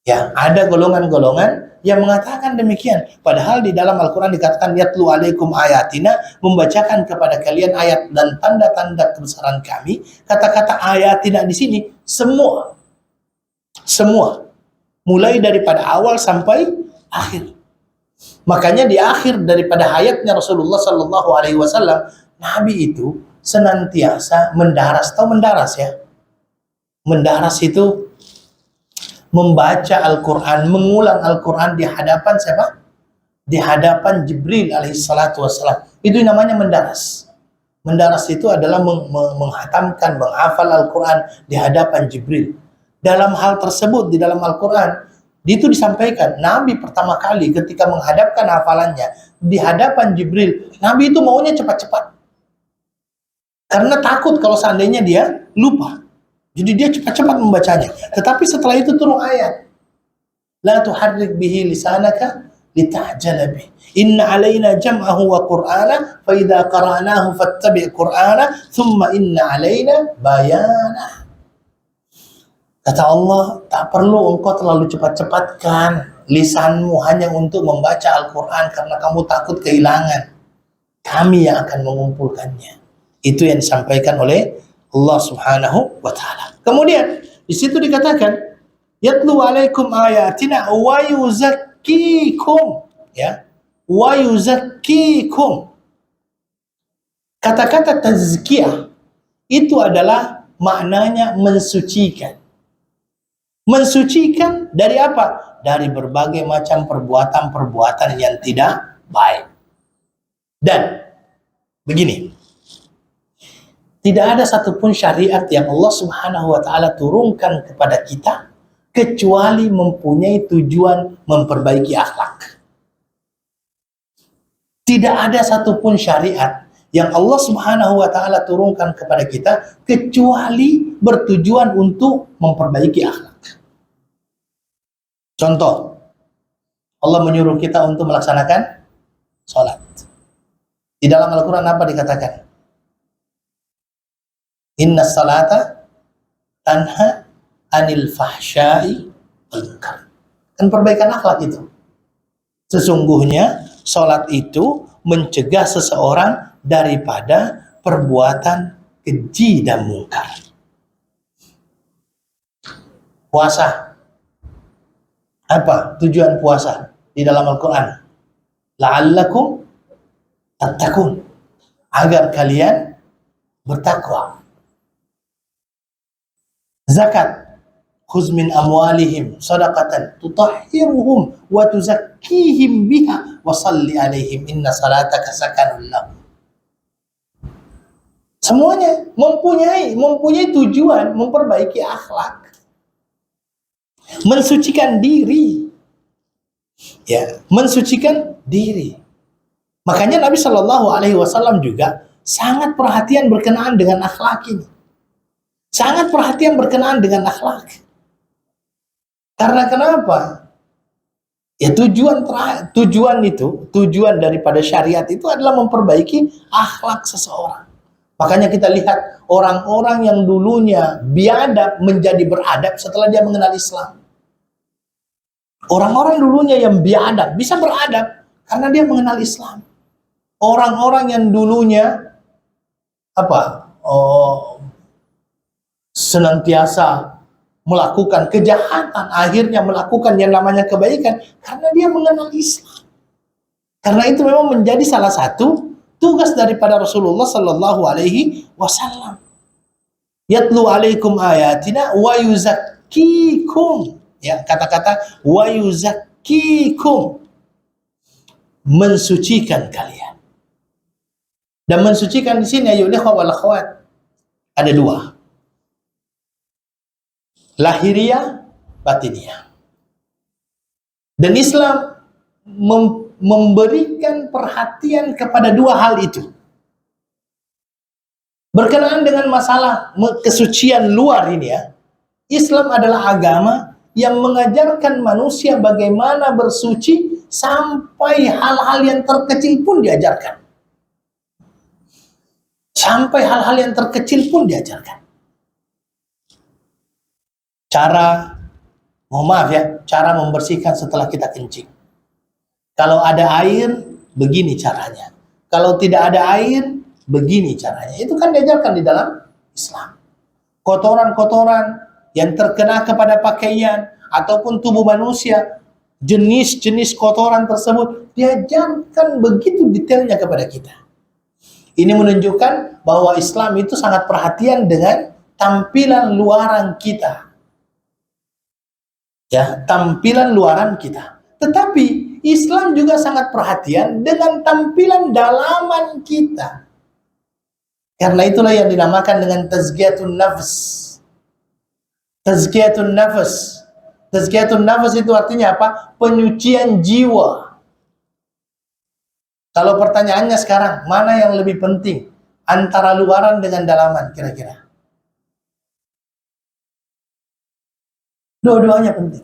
Ya, ada golongan-golongan yang mengatakan demikian. Padahal di dalam Al-Quran dikatakan yatlu alaikum ayatina, membacakan kepada kalian ayat dan tanda-tanda kebesaran kami. Kata-kata ayatina di sini semua, mulai daripada awal sampai akhir. Makanya di akhir daripada hayatnya Rasulullah Sallallahu Alaihi Wasallam, Nabi itu senantiasa mendaras. Tahu mendaras ya? Mendaras itu membaca Al-Quran, mengulang Al-Quran di hadapan siapa? Di hadapan Jibril alaihissalatu wassalam. Itu namanya mendaras. Mendaras itu adalah menghatamkan, menghafal Al-Quran di hadapan Jibril. Dalam hal tersebut, di dalam Al-Quran, itu disampaikan, Nabi pertama kali ketika menghadapkan hafalannya di hadapan Jibril, Nabi itu maunya cepat-cepat. Karena takut kalau seandainya dia lupa. Jadi dia cepat-cepat membacanya. Tetapi setelah itu turun ayat. La tuharrik bihi lisanaka lita'jala bih. Inna alaina jam'ahu wa qur'ana fa idza qara'nahu fattabi' qur'ana thumma inna alaina bayana. Kata Allah, tak perlu engkau terlalu cepat-cepatkan lisanmu hanya untuk membaca Al-Quran karena kamu takut kehilangan. Kami yang akan mengumpulkannya. Itu yang disampaikan oleh Allah Subhanahu wa Ta'ala. Kemudian di situ dikatakan yatlu alaikum ayatina wa yuzakkikum, ya. Wa yuzakkikum. Kata-kata tazkiyah itu adalah maknanya mensucikan. Mensucikan dari apa? Dari berbagai macam perbuatan-perbuatan yang tidak baik. Dan begini, tidak ada satupun syariat yang Allah Subhanahu wa Ta'ala turunkan kepada kita kecuali mempunyai tujuan memperbaiki akhlak. Tidak ada satupun syariat yang Allah Subhanahu wa taala turunkan kepada kita kecuali bertujuan untuk memperbaiki akhlak. Contoh, Allah menyuruh kita untuk melaksanakan sholat. Di dalam Al-Quran apa dikatakan? Inna salata tanha anil fahsyai wal munkar. Kan perbaikan akhlak itu. Sesungguhnya sholat itu mencegah seseorang daripada perbuatan keji dan mungkar. Puasa. Apa tujuan puasa di dalam Al-Quran? La'allakum tattaqun, agar kalian bertakwa. Zakat, khuz min amwalihim sadaqatan tutahhiruhum wa tuzakkihim biha wa salli alaihim inna salataka sakanun lahum. Semuanya mempunyai tujuan memperbaiki akhlak, mensucikan diri, ya, mensucikan diri. Makanya Nabi Shallallahu Alaihi Wasallam juga sangat perhatian berkenaan dengan akhlak ini, sangat perhatian berkenaan dengan akhlak. Karena kenapa? Ya tujuan daripada syariat itu adalah memperbaiki akhlak seseorang. Makanya kita lihat orang-orang yang dulunya biadab menjadi beradab setelah dia mengenal Islam. Orang-orang dulunya yang biadab bisa beradab karena dia mengenal Islam. Orang-orang yang dulunya senantiasa melakukan kejahatan, akhirnya melakukan yang namanya kebaikan karena dia mengenal Islam. Karena itu memang menjadi salah satu tugas daripada Rasulullah Sallallahu Alaihi Wasallam. Yatlu alaikum ayatina wa yuzakkikum. Ya, kata-kata wa yuzakkikum, mensucikan kalian. Dan mensucikan di sini ayo ikhwah wal akhwat ada dua. Lahiriah, batiniah. Dan Islam memberikan perhatian kepada dua hal itu. Berkenaan dengan masalah kesucian luar ini ya, Islam adalah agama yang mengajarkan manusia bagaimana bersuci sampai hal-hal yang terkecil pun diajarkan. Sampai hal-hal yang terkecil pun diajarkan. Cara membersihkan setelah kita kencing. Kalau ada air, begini caranya. Kalau tidak ada air, begini caranya. Itu kan diajarkan di dalam Islam. Kotoran-kotoran yang terkena kepada pakaian ataupun tubuh manusia, jenis-jenis kotoran tersebut diajarkan begitu detailnya kepada kita. Ini menunjukkan bahwa Islam itu sangat perhatian dengan tampilan luaran kita. Ya, tampilan luaran kita. Tetapi Islam juga sangat perhatian dengan tampilan dalaman kita. Karena itulah yang dinamakan dengan tazkiyatun nafs. Tazkiyatun nafs. Tazkiyatun nafs itu artinya apa? Penyucian jiwa. Kalau pertanyaannya sekarang, mana yang lebih penting antara luaran dengan dalaman kira-kira? Dua-duanya penting.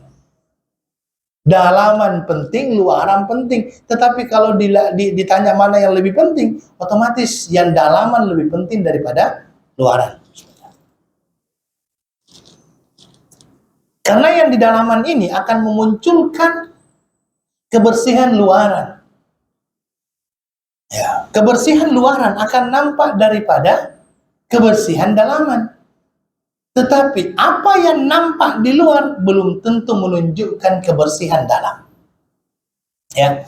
Dalaman penting, luaran penting. Tetapi kalau ditanya mana yang lebih penting, otomatis yang dalaman lebih penting daripada luaran. Karena yang di dalaman ini akan memunculkan kebersihan luaran. Ya, kebersihan luaran akan nampak daripada kebersihan dalaman. Tetapi apa yang nampak di luar belum tentu menunjukkan kebersihan dalam. Ya.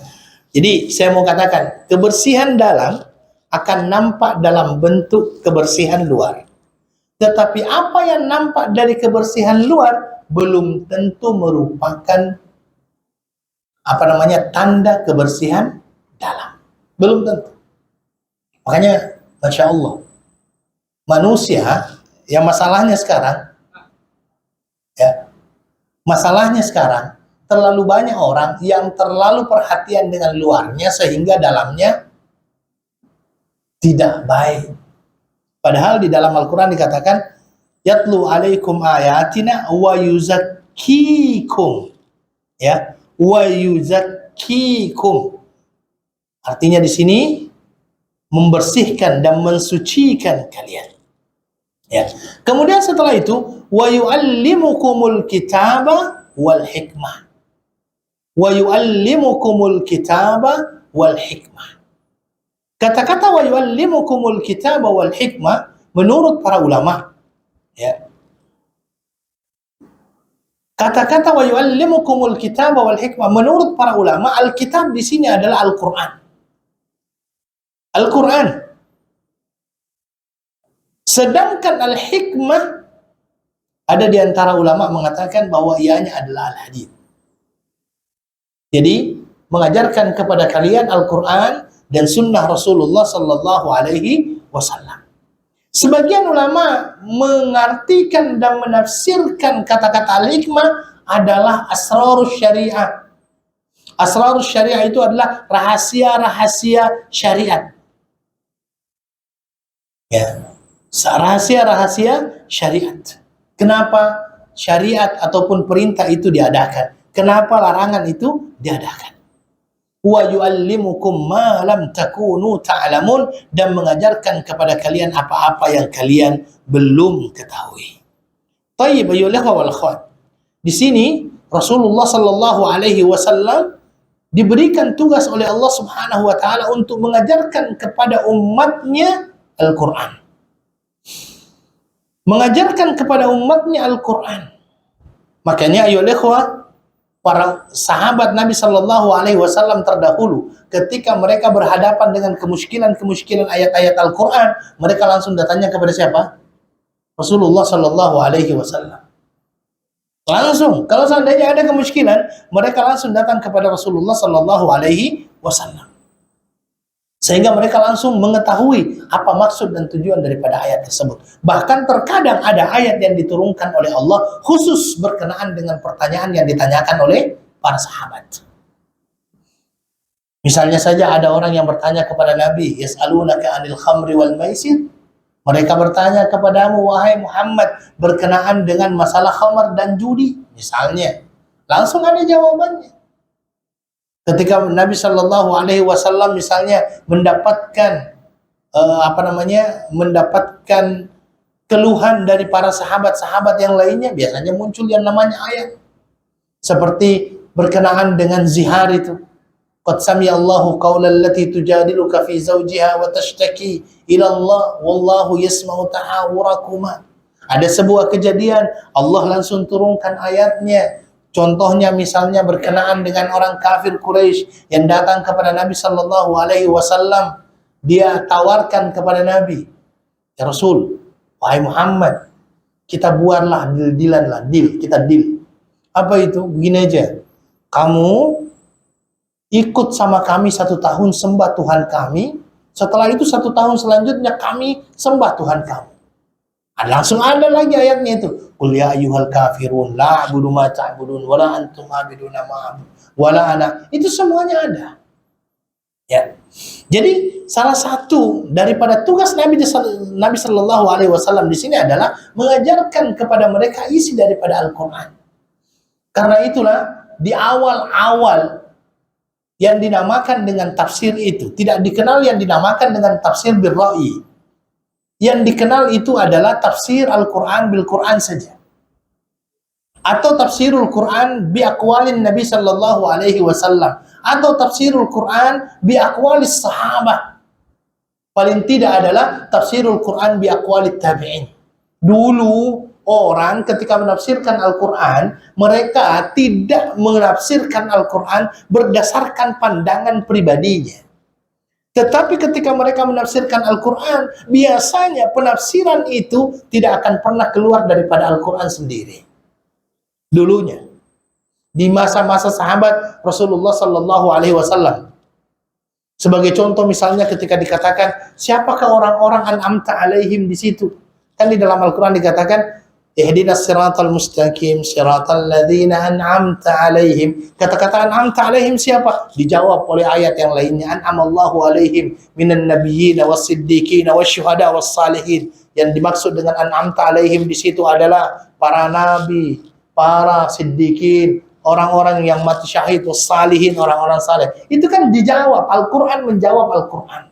Jadi saya mau katakan, kebersihan dalam akan nampak dalam bentuk kebersihan luar. Tetapi apa yang nampak dari kebersihan luar belum tentu merupakan tanda kebersihan dalam. Belum tentu. Makanya Masya Allah, manusia yang masalahnya sekarang terlalu banyak orang yang terlalu perhatian dengan luarnya sehingga dalamnya tidak baik. Padahal di dalam Al-Quran dikatakan yatlu alaikum ayatina wa yuzakkikum, ya, wa yuzakkikum. Artinya di sini membersihkan dan mensucikan kalian. Ya. Kemudian setelah itu wa yuallimukumul kitaba wal hikmah. Wa yuallimukumul kitaba wal hikmah. Kata-kata wa yuallimukumul kitaba wal hikmah menurut para ulama, ya. Kata-kata wa yuallimukumul kitaba wal hikmah menurut para ulama, Alkitab di sini adalah Al-Qur'an. Al-Qur'an. Sedangkan al-hikmah ada di antara ulama mengatakan bahwa ianya adalah al-hadits. Jadi mengajarkan kepada kalian Al-Qur'an dan sunnah Rasulullah sallallahu alaihi wasallam. Sebagian ulama mengartikan dan menafsirkan kata-kata al-hikmah adalah asrarus syariah. Asrarus syariah itu adalah rahasia-rahasia syariat. Ya, rahasia-rahasia syariat. Kenapa syariat ataupun perintah itu diadakan? Kenapa larangan itu diadakan? Wa yuallimukum ma lam takunu ta'lamun, dan mengajarkan kepada kalian apa-apa yang kalian belum ketahui. Thayyib ayyuhal wal akhwat. Di sini Rasulullah sallallahu alaihi wasallam diberikan tugas oleh Allah Subhanahu wa taala untuk mengajarkan kepada umatnya Al-Qur'an. Mengajarkan kepada umatnya Al-Qur'an. Makanya ayyuhal ikhwah, para sahabat Nabi Shallallahu Alaihi Wasallam terdahulu, ketika mereka berhadapan dengan kemuskilan ayat-ayat Al-Quran, mereka langsung datangnya kepada siapa? Rasulullah Shallallahu Alaihi Wasallam. Langsung, kalau seandainya ada kemuskilan, mereka langsung datang kepada Rasulullah Shallallahu Alaihi Wasallam. Sehingga mereka langsung mengetahui apa maksud dan tujuan daripada ayat tersebut. Bahkan terkadang ada ayat yang diturunkan oleh Allah khusus berkenaan dengan pertanyaan yang ditanyakan oleh para sahabat. Misalnya saja ada orang yang bertanya kepada Nabi, yas'alunaka 'anil khamri wal maisir. Mereka bertanya kepadamu, wahai Muhammad, berkenaan dengan masalah khamar dan judi, misalnya. Langsung ada jawabannya. Ketika Nabi Shallallahu Alaihi Wasallam misalnya mendapatkan mendapatkan keluhan dari para sahabat-sahabat yang lainnya, biasanya muncul yang namanya ayat seperti berkenaan dengan zihar itu. Qad sami'allahu qaulal lati tujadiluka fi zawjiha wa tashtaki ila Allah wallahu yasma'u tahawurakuma. Ada sebuah kejadian, Allah langsung turunkan ayatnya. Contohnya misalnya berkenaan dengan orang kafir Quraisy yang datang kepada Nabi Shallallahu Alaihi Wasallam, dia tawarkan kepada Nabi, ya Rasul, wahai Muhammad, kita buatlah deal, kita deal. Apa itu? Begini aja, kamu ikut sama kami 1 tahun sembah Tuhan kami, setelah itu 1 tahun selanjutnya kami sembah Tuhan kamu. Langsung ada lagi ayatnya itu. Qul ya ayyuhal kafirun la a'budu ma ta'budun wa la antum 'abiduna ma a'budu wa la ana. Itu semuanya ada. Ya. Jadi salah satu daripada tugas Nabi Sallallahu Alaihi Wasallam di sini adalah mengajarkan kepada mereka isi daripada Al-Qur'an. Karena itulah di awal-awal yang dinamakan dengan tafsir itu tidak dikenal yang dinamakan dengan tafsir bir-ra'yi. Yang dikenal itu adalah tafsir Al-Quran bil-Quran saja. Atau tafsirul Quran bi aqwalin Nabi Sallallahu Alaihi Wasallam. Atau tafsirul Quran bi aqwalis sahabah. Paling tidak adalah tafsirul Quran bi aqwalit tabi'in. Dulu orang ketika menafsirkan Al-Quran, mereka tidak menafsirkan Al-Quran berdasarkan pandangan pribadinya. Tetapi ketika mereka menafsirkan Al-Quran, biasanya penafsiran itu tidak akan pernah keluar daripada Al-Quran sendiri. Dulunya, di masa-masa sahabat Rasulullah Sallallahu Alaihi Wasallam. Sebagai contoh misalnya ketika dikatakan, siapakah orang-orang an'amta alaihim di situ? Kan di dalam Al-Quran dikatakan, Ihdinas siratal mustaqim, siratal ladzina an'amta alaihim. Kata-kata an'amta alaihim siapa? Dijawab oleh ayat yang lainnya. An'amallahu alaihim minan nabiyyin was-siddiqin wasyuhada was-salihin. Yang dimaksud dengan an'amta alaihim di situ adalah para nabi, para siddiqin, orang-orang yang mati syahid, was-salihin, orang-orang saleh. Itu kan dijawab. Al-Qur'an menjawab Al-Qur'an.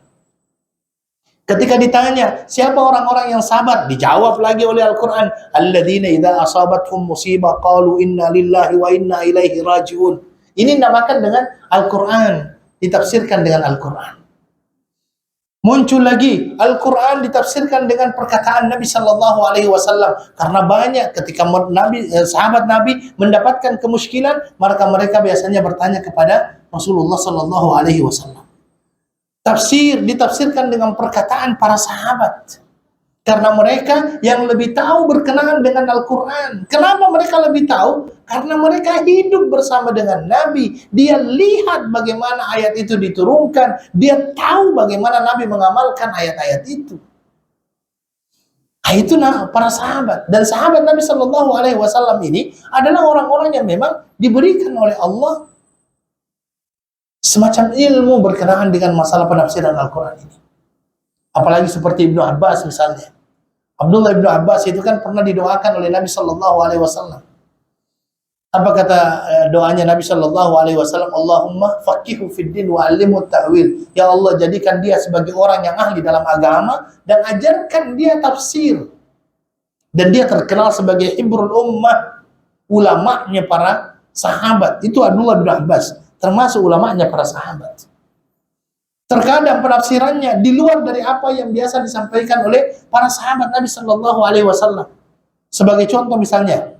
Ketika ditanya, siapa orang-orang yang sabar? Dijawab lagi oleh Al-Quran. Alladzina idza asabathum musibah qalu inna lillahi wa inna ilaihi raji'un. Ini dinamakan dengan Al-Quran. Ditafsirkan dengan Al-Quran. Muncul lagi, Al-Quran ditafsirkan dengan perkataan Nabi Sallallahu Alaihi Wasallam. Karena banyak ketika sahabat Nabi mendapatkan kemuskilan, maka mereka biasanya bertanya kepada Rasulullah Sallallahu Alaihi Wasallam. Tafsir ditafsirkan dengan perkataan para sahabat. Karena mereka yang lebih tahu berkenaan dengan Al-Quran. Kenapa mereka lebih tahu? Karena mereka hidup bersama dengan Nabi. Dia lihat bagaimana ayat itu diturunkan. Dia tahu bagaimana Nabi mengamalkan ayat-ayat itu. Nah, itu para sahabat. Dan sahabat Nabi Shallallahu Alaihi Wasallam ini adalah orang-orang yang memang diberikan oleh Allah semacam ilmu berkenaan dengan masalah penafsiran Al-Quran ini. Apalagi seperti Ibnu Abbas misalnya. Abdullah Ibnu Abbas itu kan pernah didoakan oleh Nabi Sallallahu Alaihi Wasallam. Apa kata doanya Nabi Sallallahu Alaihi Wasallam? Allahumma faqihu fid din wa 'allimhu ta'wil. Ya Allah, jadikan dia sebagai orang yang ahli dalam agama dan ajarkan dia tafsir. Dan dia terkenal sebagai hibrul ummah, ulamanya para sahabat. Itu Abdullah bin Abbas, termasuk ulamanya para sahabat. Terkadang penafsirannya di luar dari apa yang biasa disampaikan oleh para sahabat Nabi Shallallahu Alaihi Wasallam. Sebagai contoh misalnya,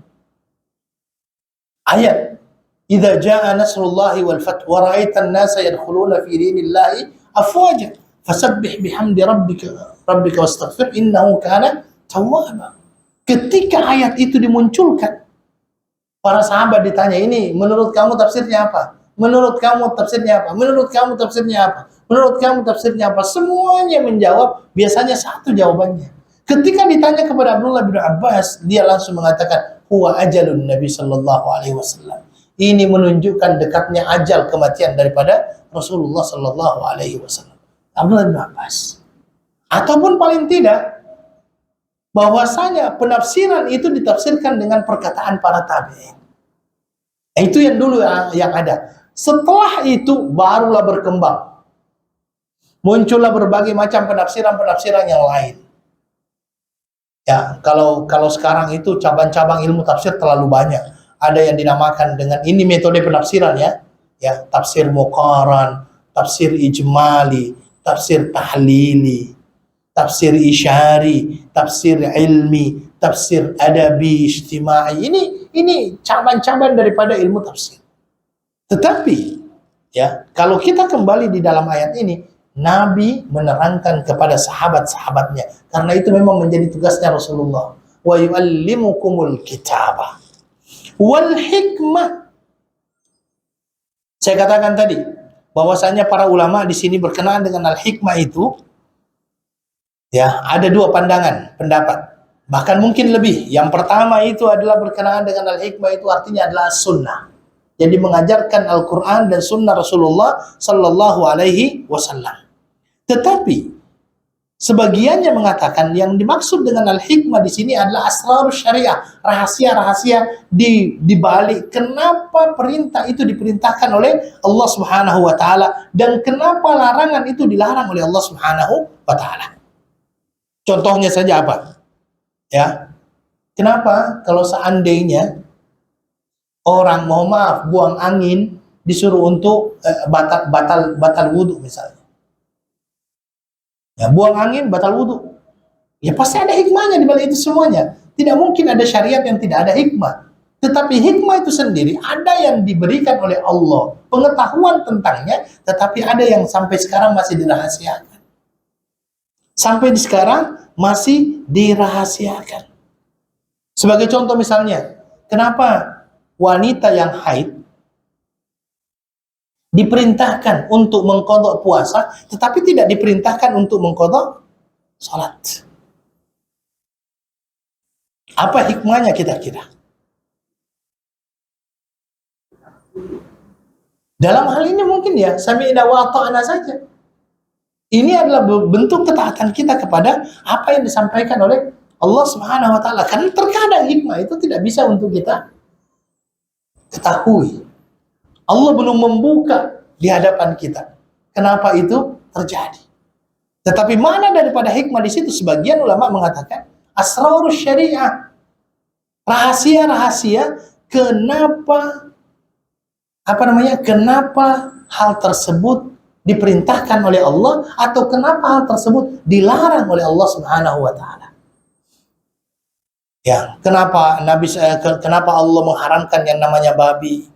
ayat "Idza jaa nasrullahi wal fath wa ra'aitan nasa yadkhuluna fi dinillahi afwaja fasabbih bihamdi rabbika wastaghfir innahu kana tawwaba." Ketika ayat itu dimunculkan, para sahabat ditanya, ini menurut kamu tafsirnya apa? Menurut kamu tafsirnya apa? Menurut kamu tafsirnya apa? Menurut kamu tafsirnya apa? Semuanya menjawab, biasanya satu jawabannya. Ketika ditanya kepada Abdullah bin Abbas, dia langsung mengatakan, huwa ajalun Nabi Sallallahu Alaihi Wasallam. Ini menunjukkan dekatnya ajal kematian daripada Rasulullah Sallallahu Alaihi Wasallam. Abdullah bin Abbas. Ataupun paling tidak, bahwasanya penafsiran itu ditafsirkan dengan perkataan para tabi'in. Itu yang dulu yang ada. Setelah itu barulah berkembang. Muncullah berbagai macam penafsiran-penafsiran yang lain. Ya, kalau sekarang itu cabang-cabang ilmu tafsir terlalu banyak. Ada yang dinamakan dengan ini metode penafsiran ya. Ya, tafsir muqaran, tafsir ijmali, tafsir tahlili, tafsir isyari, tafsir ilmi, tafsir adabi, ijtimai. Ini cabang-cabang daripada ilmu tafsir. Tetapi ya, kalau kita kembali di dalam ayat ini, Nabi menerangkan kepada sahabat-sahabatnya, karena itu memang menjadi tugasnya Rasulullah. Wa yu'allimukumul kitaba wal hikmah. Saya katakan tadi bahwasanya para ulama di sini berkenaan dengan al-hikmah itu ya, ada dua pendapat. Bahkan mungkin lebih. Yang pertama itu adalah berkenaan dengan al-hikmah itu artinya adalah sunnah. Jadi mengajarkan Al-Quran dan sunnah Rasulullah Sallallahu Alaihi Wasallam. Tetapi sebagiannya mengatakan yang dimaksud dengan al-hikmah di sini adalah asrarus syariah, rahasia-rahasia di balik kenapa perintah itu diperintahkan oleh Allah Subhanahu Wa Taala dan kenapa larangan itu dilarang oleh Allah Subhanahu Wa Taala. Contohnya saja apa? Ya, kenapa kalau seandainya orang mohon maaf buang angin disuruh untuk batal wudhu misalnya, ya buang angin batal wudhu, ya pasti ada hikmahnya di balik itu semuanya. Tidak mungkin ada syariat yang tidak ada hikmah. Tetapi hikmah itu sendiri ada yang diberikan oleh Allah, pengetahuan tentangnya, tetapi ada yang sampai sekarang masih dirahasiakan. Sampai di sekarang masih dirahasiakan. Sebagai contoh misalnya, kenapa wanita yang haid diperintahkan untuk mengqadha puasa, tetapi tidak diperintahkan untuk mengqadha salat? Apa hikmahnya kira-kira? Dalam hal ini mungkin ya sami'na wa ata'na saja. Ini adalah bentuk ketaatan kita kepada apa yang disampaikan oleh Allah Subhanahu wa taala. Karena terkadang hikmah itu tidak bisa untuk kita ketahui. Allah belum membuka di hadapan kita. Kenapa itu terjadi? Tetapi mana daripada hikmah di situ? Sebagian ulama mengatakan asrarus syariah. Rahasia-rahasia kenapa kenapa hal tersebut diperintahkan oleh Allah atau kenapa hal tersebut dilarang oleh Allah Subhanahu wa taala. Ya, kenapa Allah mengharamkan yang namanya babi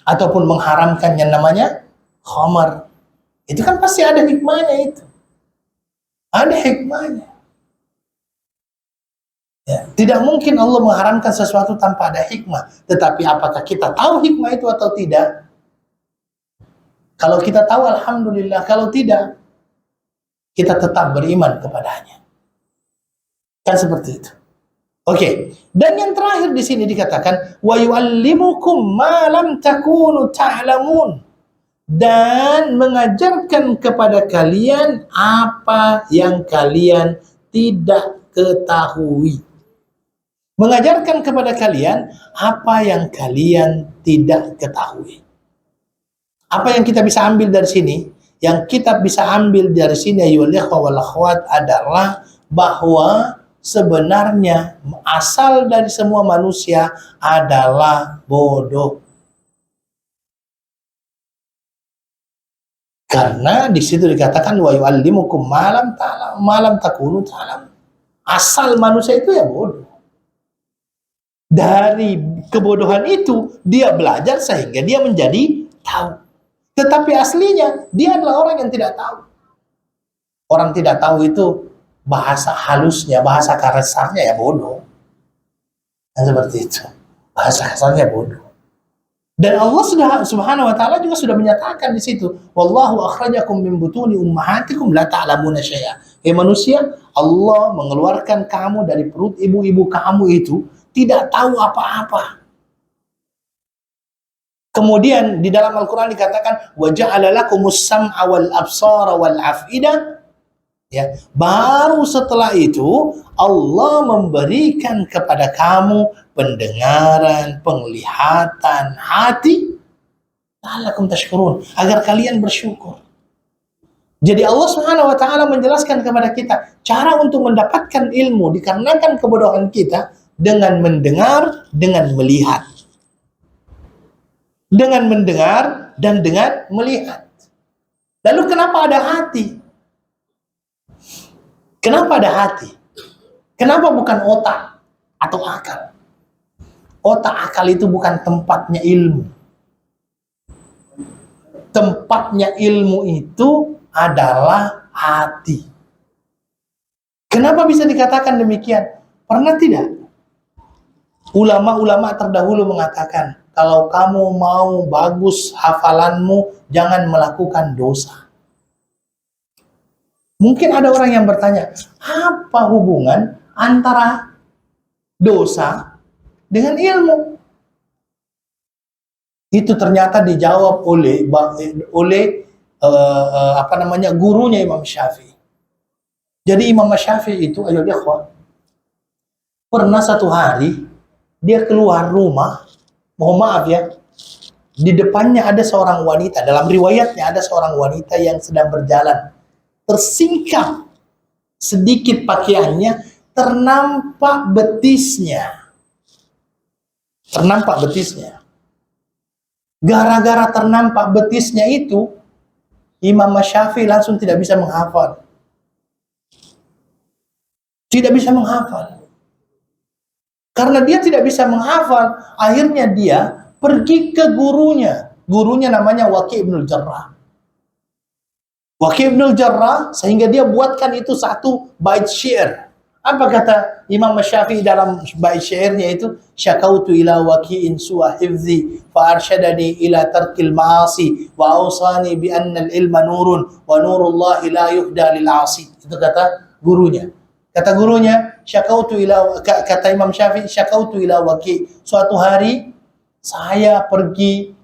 ataupun mengharamkan yang namanya khamar? Itu kan pasti ada hikmahnya itu. Ada hikmahnya. Ya, tidak mungkin Allah mengharamkan sesuatu tanpa ada hikmah. Tetapi apakah kita tahu hikmah itu atau tidak? Kalau kita tahu, alhamdulillah. Kalau tidak, kita tetap beriman kepadanya. Kan seperti itu. Oke. Dan yang terakhir di sini dikatakan wa yu'allimukum ma lam takunu ta'lamun. Dan mengajarkan kepada kalian apa yang kalian tidak ketahui. Mengajarkan kepada kalian apa yang kalian tidak ketahui. Apa yang kita bisa ambil dari sini? Yang kita bisa ambil dari sini ayyuhal ikhwah wal akhwat adalah bahwa sebenarnya asal dari semua manusia adalah bodoh. Karena di situ dikatakan wa yu'allimukum ma lam takunu ta'lam. Asal manusia itu ya bodoh. Dari kebodohan itu dia belajar sehingga dia menjadi tahu. Tetapi aslinya dia adalah orang yang tidak tahu. Orang tidak tahu itu bahasa halusnya, bahasa kasarnya ya bodoh. Dan seperti itu. Bahasa kasarnya bodoh. Dan Allah Subhanahu wa taala juga sudah menyatakan di situ, wallahu akhrajakum min butuni ummahatikum la ta'lamuna syai'a. Manusia, Allah mengeluarkan kamu dari perut ibu-ibu kamu itu tidak tahu apa-apa. Kemudian di dalam Al-Quran dikatakan wa ja'ala lakumus sam'a wal absara wal af'idah. Ya, baru setelah itu Allah memberikan kepada kamu pendengaran, penglihatan, hati, la'allakum tashkurun, agar kalian bersyukur. Jadi Allah Subhanahu wa taala menjelaskan kepada kita cara untuk mendapatkan ilmu dikarenakan kebodohan kita dengan mendengar, dengan melihat. Dengan mendengar dan dengan melihat. Lalu kenapa ada hati? Kenapa ada hati? Kenapa bukan otak atau akal? Otak akal itu bukan tempatnya ilmu. Tempatnya ilmu itu adalah hati. Kenapa bisa dikatakan demikian? Pernah tidak? Ulama-ulama terdahulu mengatakan, kalau kamu mau bagus hafalanmu, jangan melakukan dosa. Mungkin ada orang yang bertanya, apa hubungan antara dosa dengan ilmu? Itu ternyata dijawab oleh gurunya Imam Syafi'i. Jadi Imam Syafi'i itu, ayo ikhwah, pernah satu hari dia keluar rumah, mohon maaf ya, di depannya ada seorang wanita, dalam riwayatnya ada seorang wanita yang sedang berjalan, tersingkap sedikit pakaiannya, ternampak betisnya. Ternampak betisnya. Gara-gara ternampak betisnya itu, Imam Syafi'i langsung tidak bisa menghafal. Tidak bisa menghafal. Karena dia tidak bisa menghafal, akhirnya dia pergi ke gurunya. Gurunya namanya Waqi' ibnul Jarrah. Waqi' ibnul Jarrah, sehingga dia buatkan itu satu bait syair. Apa kata Imam Syafi'i dalam bait syairnya itu? Syakautu ila waqi'in su'a hifzi fa arsyadani ila tarkil ma'asi wa awsani bi anna al-ilma nurun wa nurullahi la yuhda lil 'asi. Itu kata gurunya. Kata gurunya, kata Imam Syafi'i, syakautu ila Waki. Suatu hari saya pergi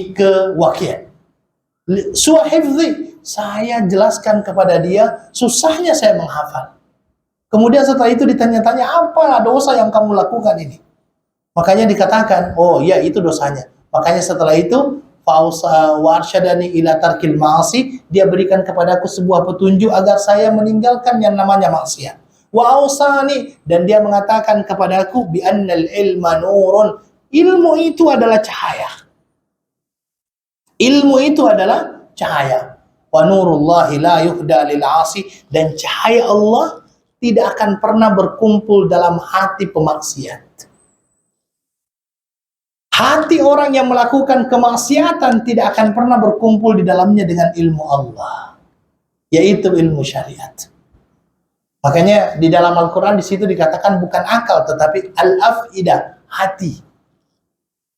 ke Waki'. Suahifzi, saya jelaskan kepada dia, susahnya saya menghafal. Kemudian setelah itu ditanya-tanya, apa dosa yang kamu lakukan ini? Makanya dikatakan, oh ya itu dosanya. Makanya setelah itu, warsyadani ila tarkil ma'asi, dia berikan kepadaku sebuah petunjuk agar saya meninggalkan yang namanya maksiat. Wa ausani, dan dia mengatakan kepadaku bi annal ilma nurun, ilmu itu adalah cahaya. Ilmu itu adalah cahaya. Wa nurullahi la yuhda lil 'asi, dan cahaya Allah tidak akan pernah berkumpul dalam hati pemaksiat. Hati orang yang melakukan kemaksiatan tidak akan pernah berkumpul di dalamnya dengan ilmu Allah, yaitu ilmu syariat. Makanya di dalam Al-Quran di situ dikatakan bukan akal tetapi al-afidah, hati.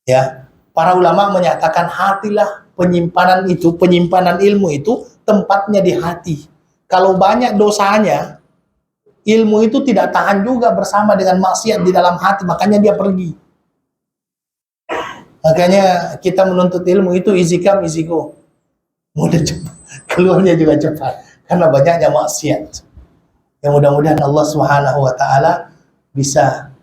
Ya, para ulama menyatakan hatilah penyimpanan ilmu itu tempatnya di hati. Kalau banyak dosanya, ilmu itu tidak tahan juga bersama dengan maksiat di dalam hati, makanya dia pergi. Makanya kita menuntut ilmu itu easy come, easy go. Mudah cepat, keluarnya juga cepat karena banyaknya maksiat. Yang mudah-mudahan Allah Subhanahu wa taala bisa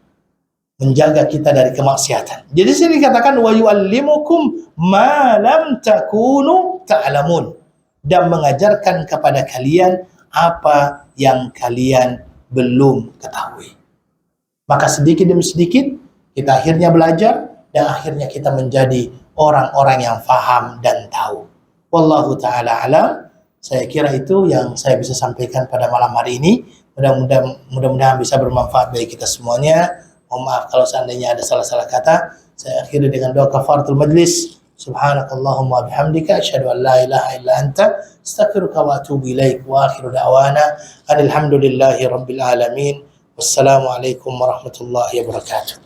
menjaga kita dari kemaksiatan. Jadi sini dikatakan wa yu'allimukum ma lam takunu ta'lamun, dan mengajarkan kepada kalian apa yang kalian belum ketahui. Maka sedikit demi sedikit kita akhirnya belajar dan akhirnya kita menjadi orang-orang yang faham dan tahu. Wallahu taala alam. Saya kira itu yang saya bisa sampaikan pada malam hari ini. Mudah-mudahan bisa bermanfaat bagi kita semuanya. Mohon maaf kalau seandainya ada salah-salah kata. Saya akhiri dengan doa kafaratul majlis. Subhanakallahumma bihamdika asyhadu an la ilaha illa anta astaghfiruka wa atubu ilaik. Wa akhiru da'wana alhamdulillahi rabbil alamin. Wassalamu alaikum warahmatullahi wabarakatuh.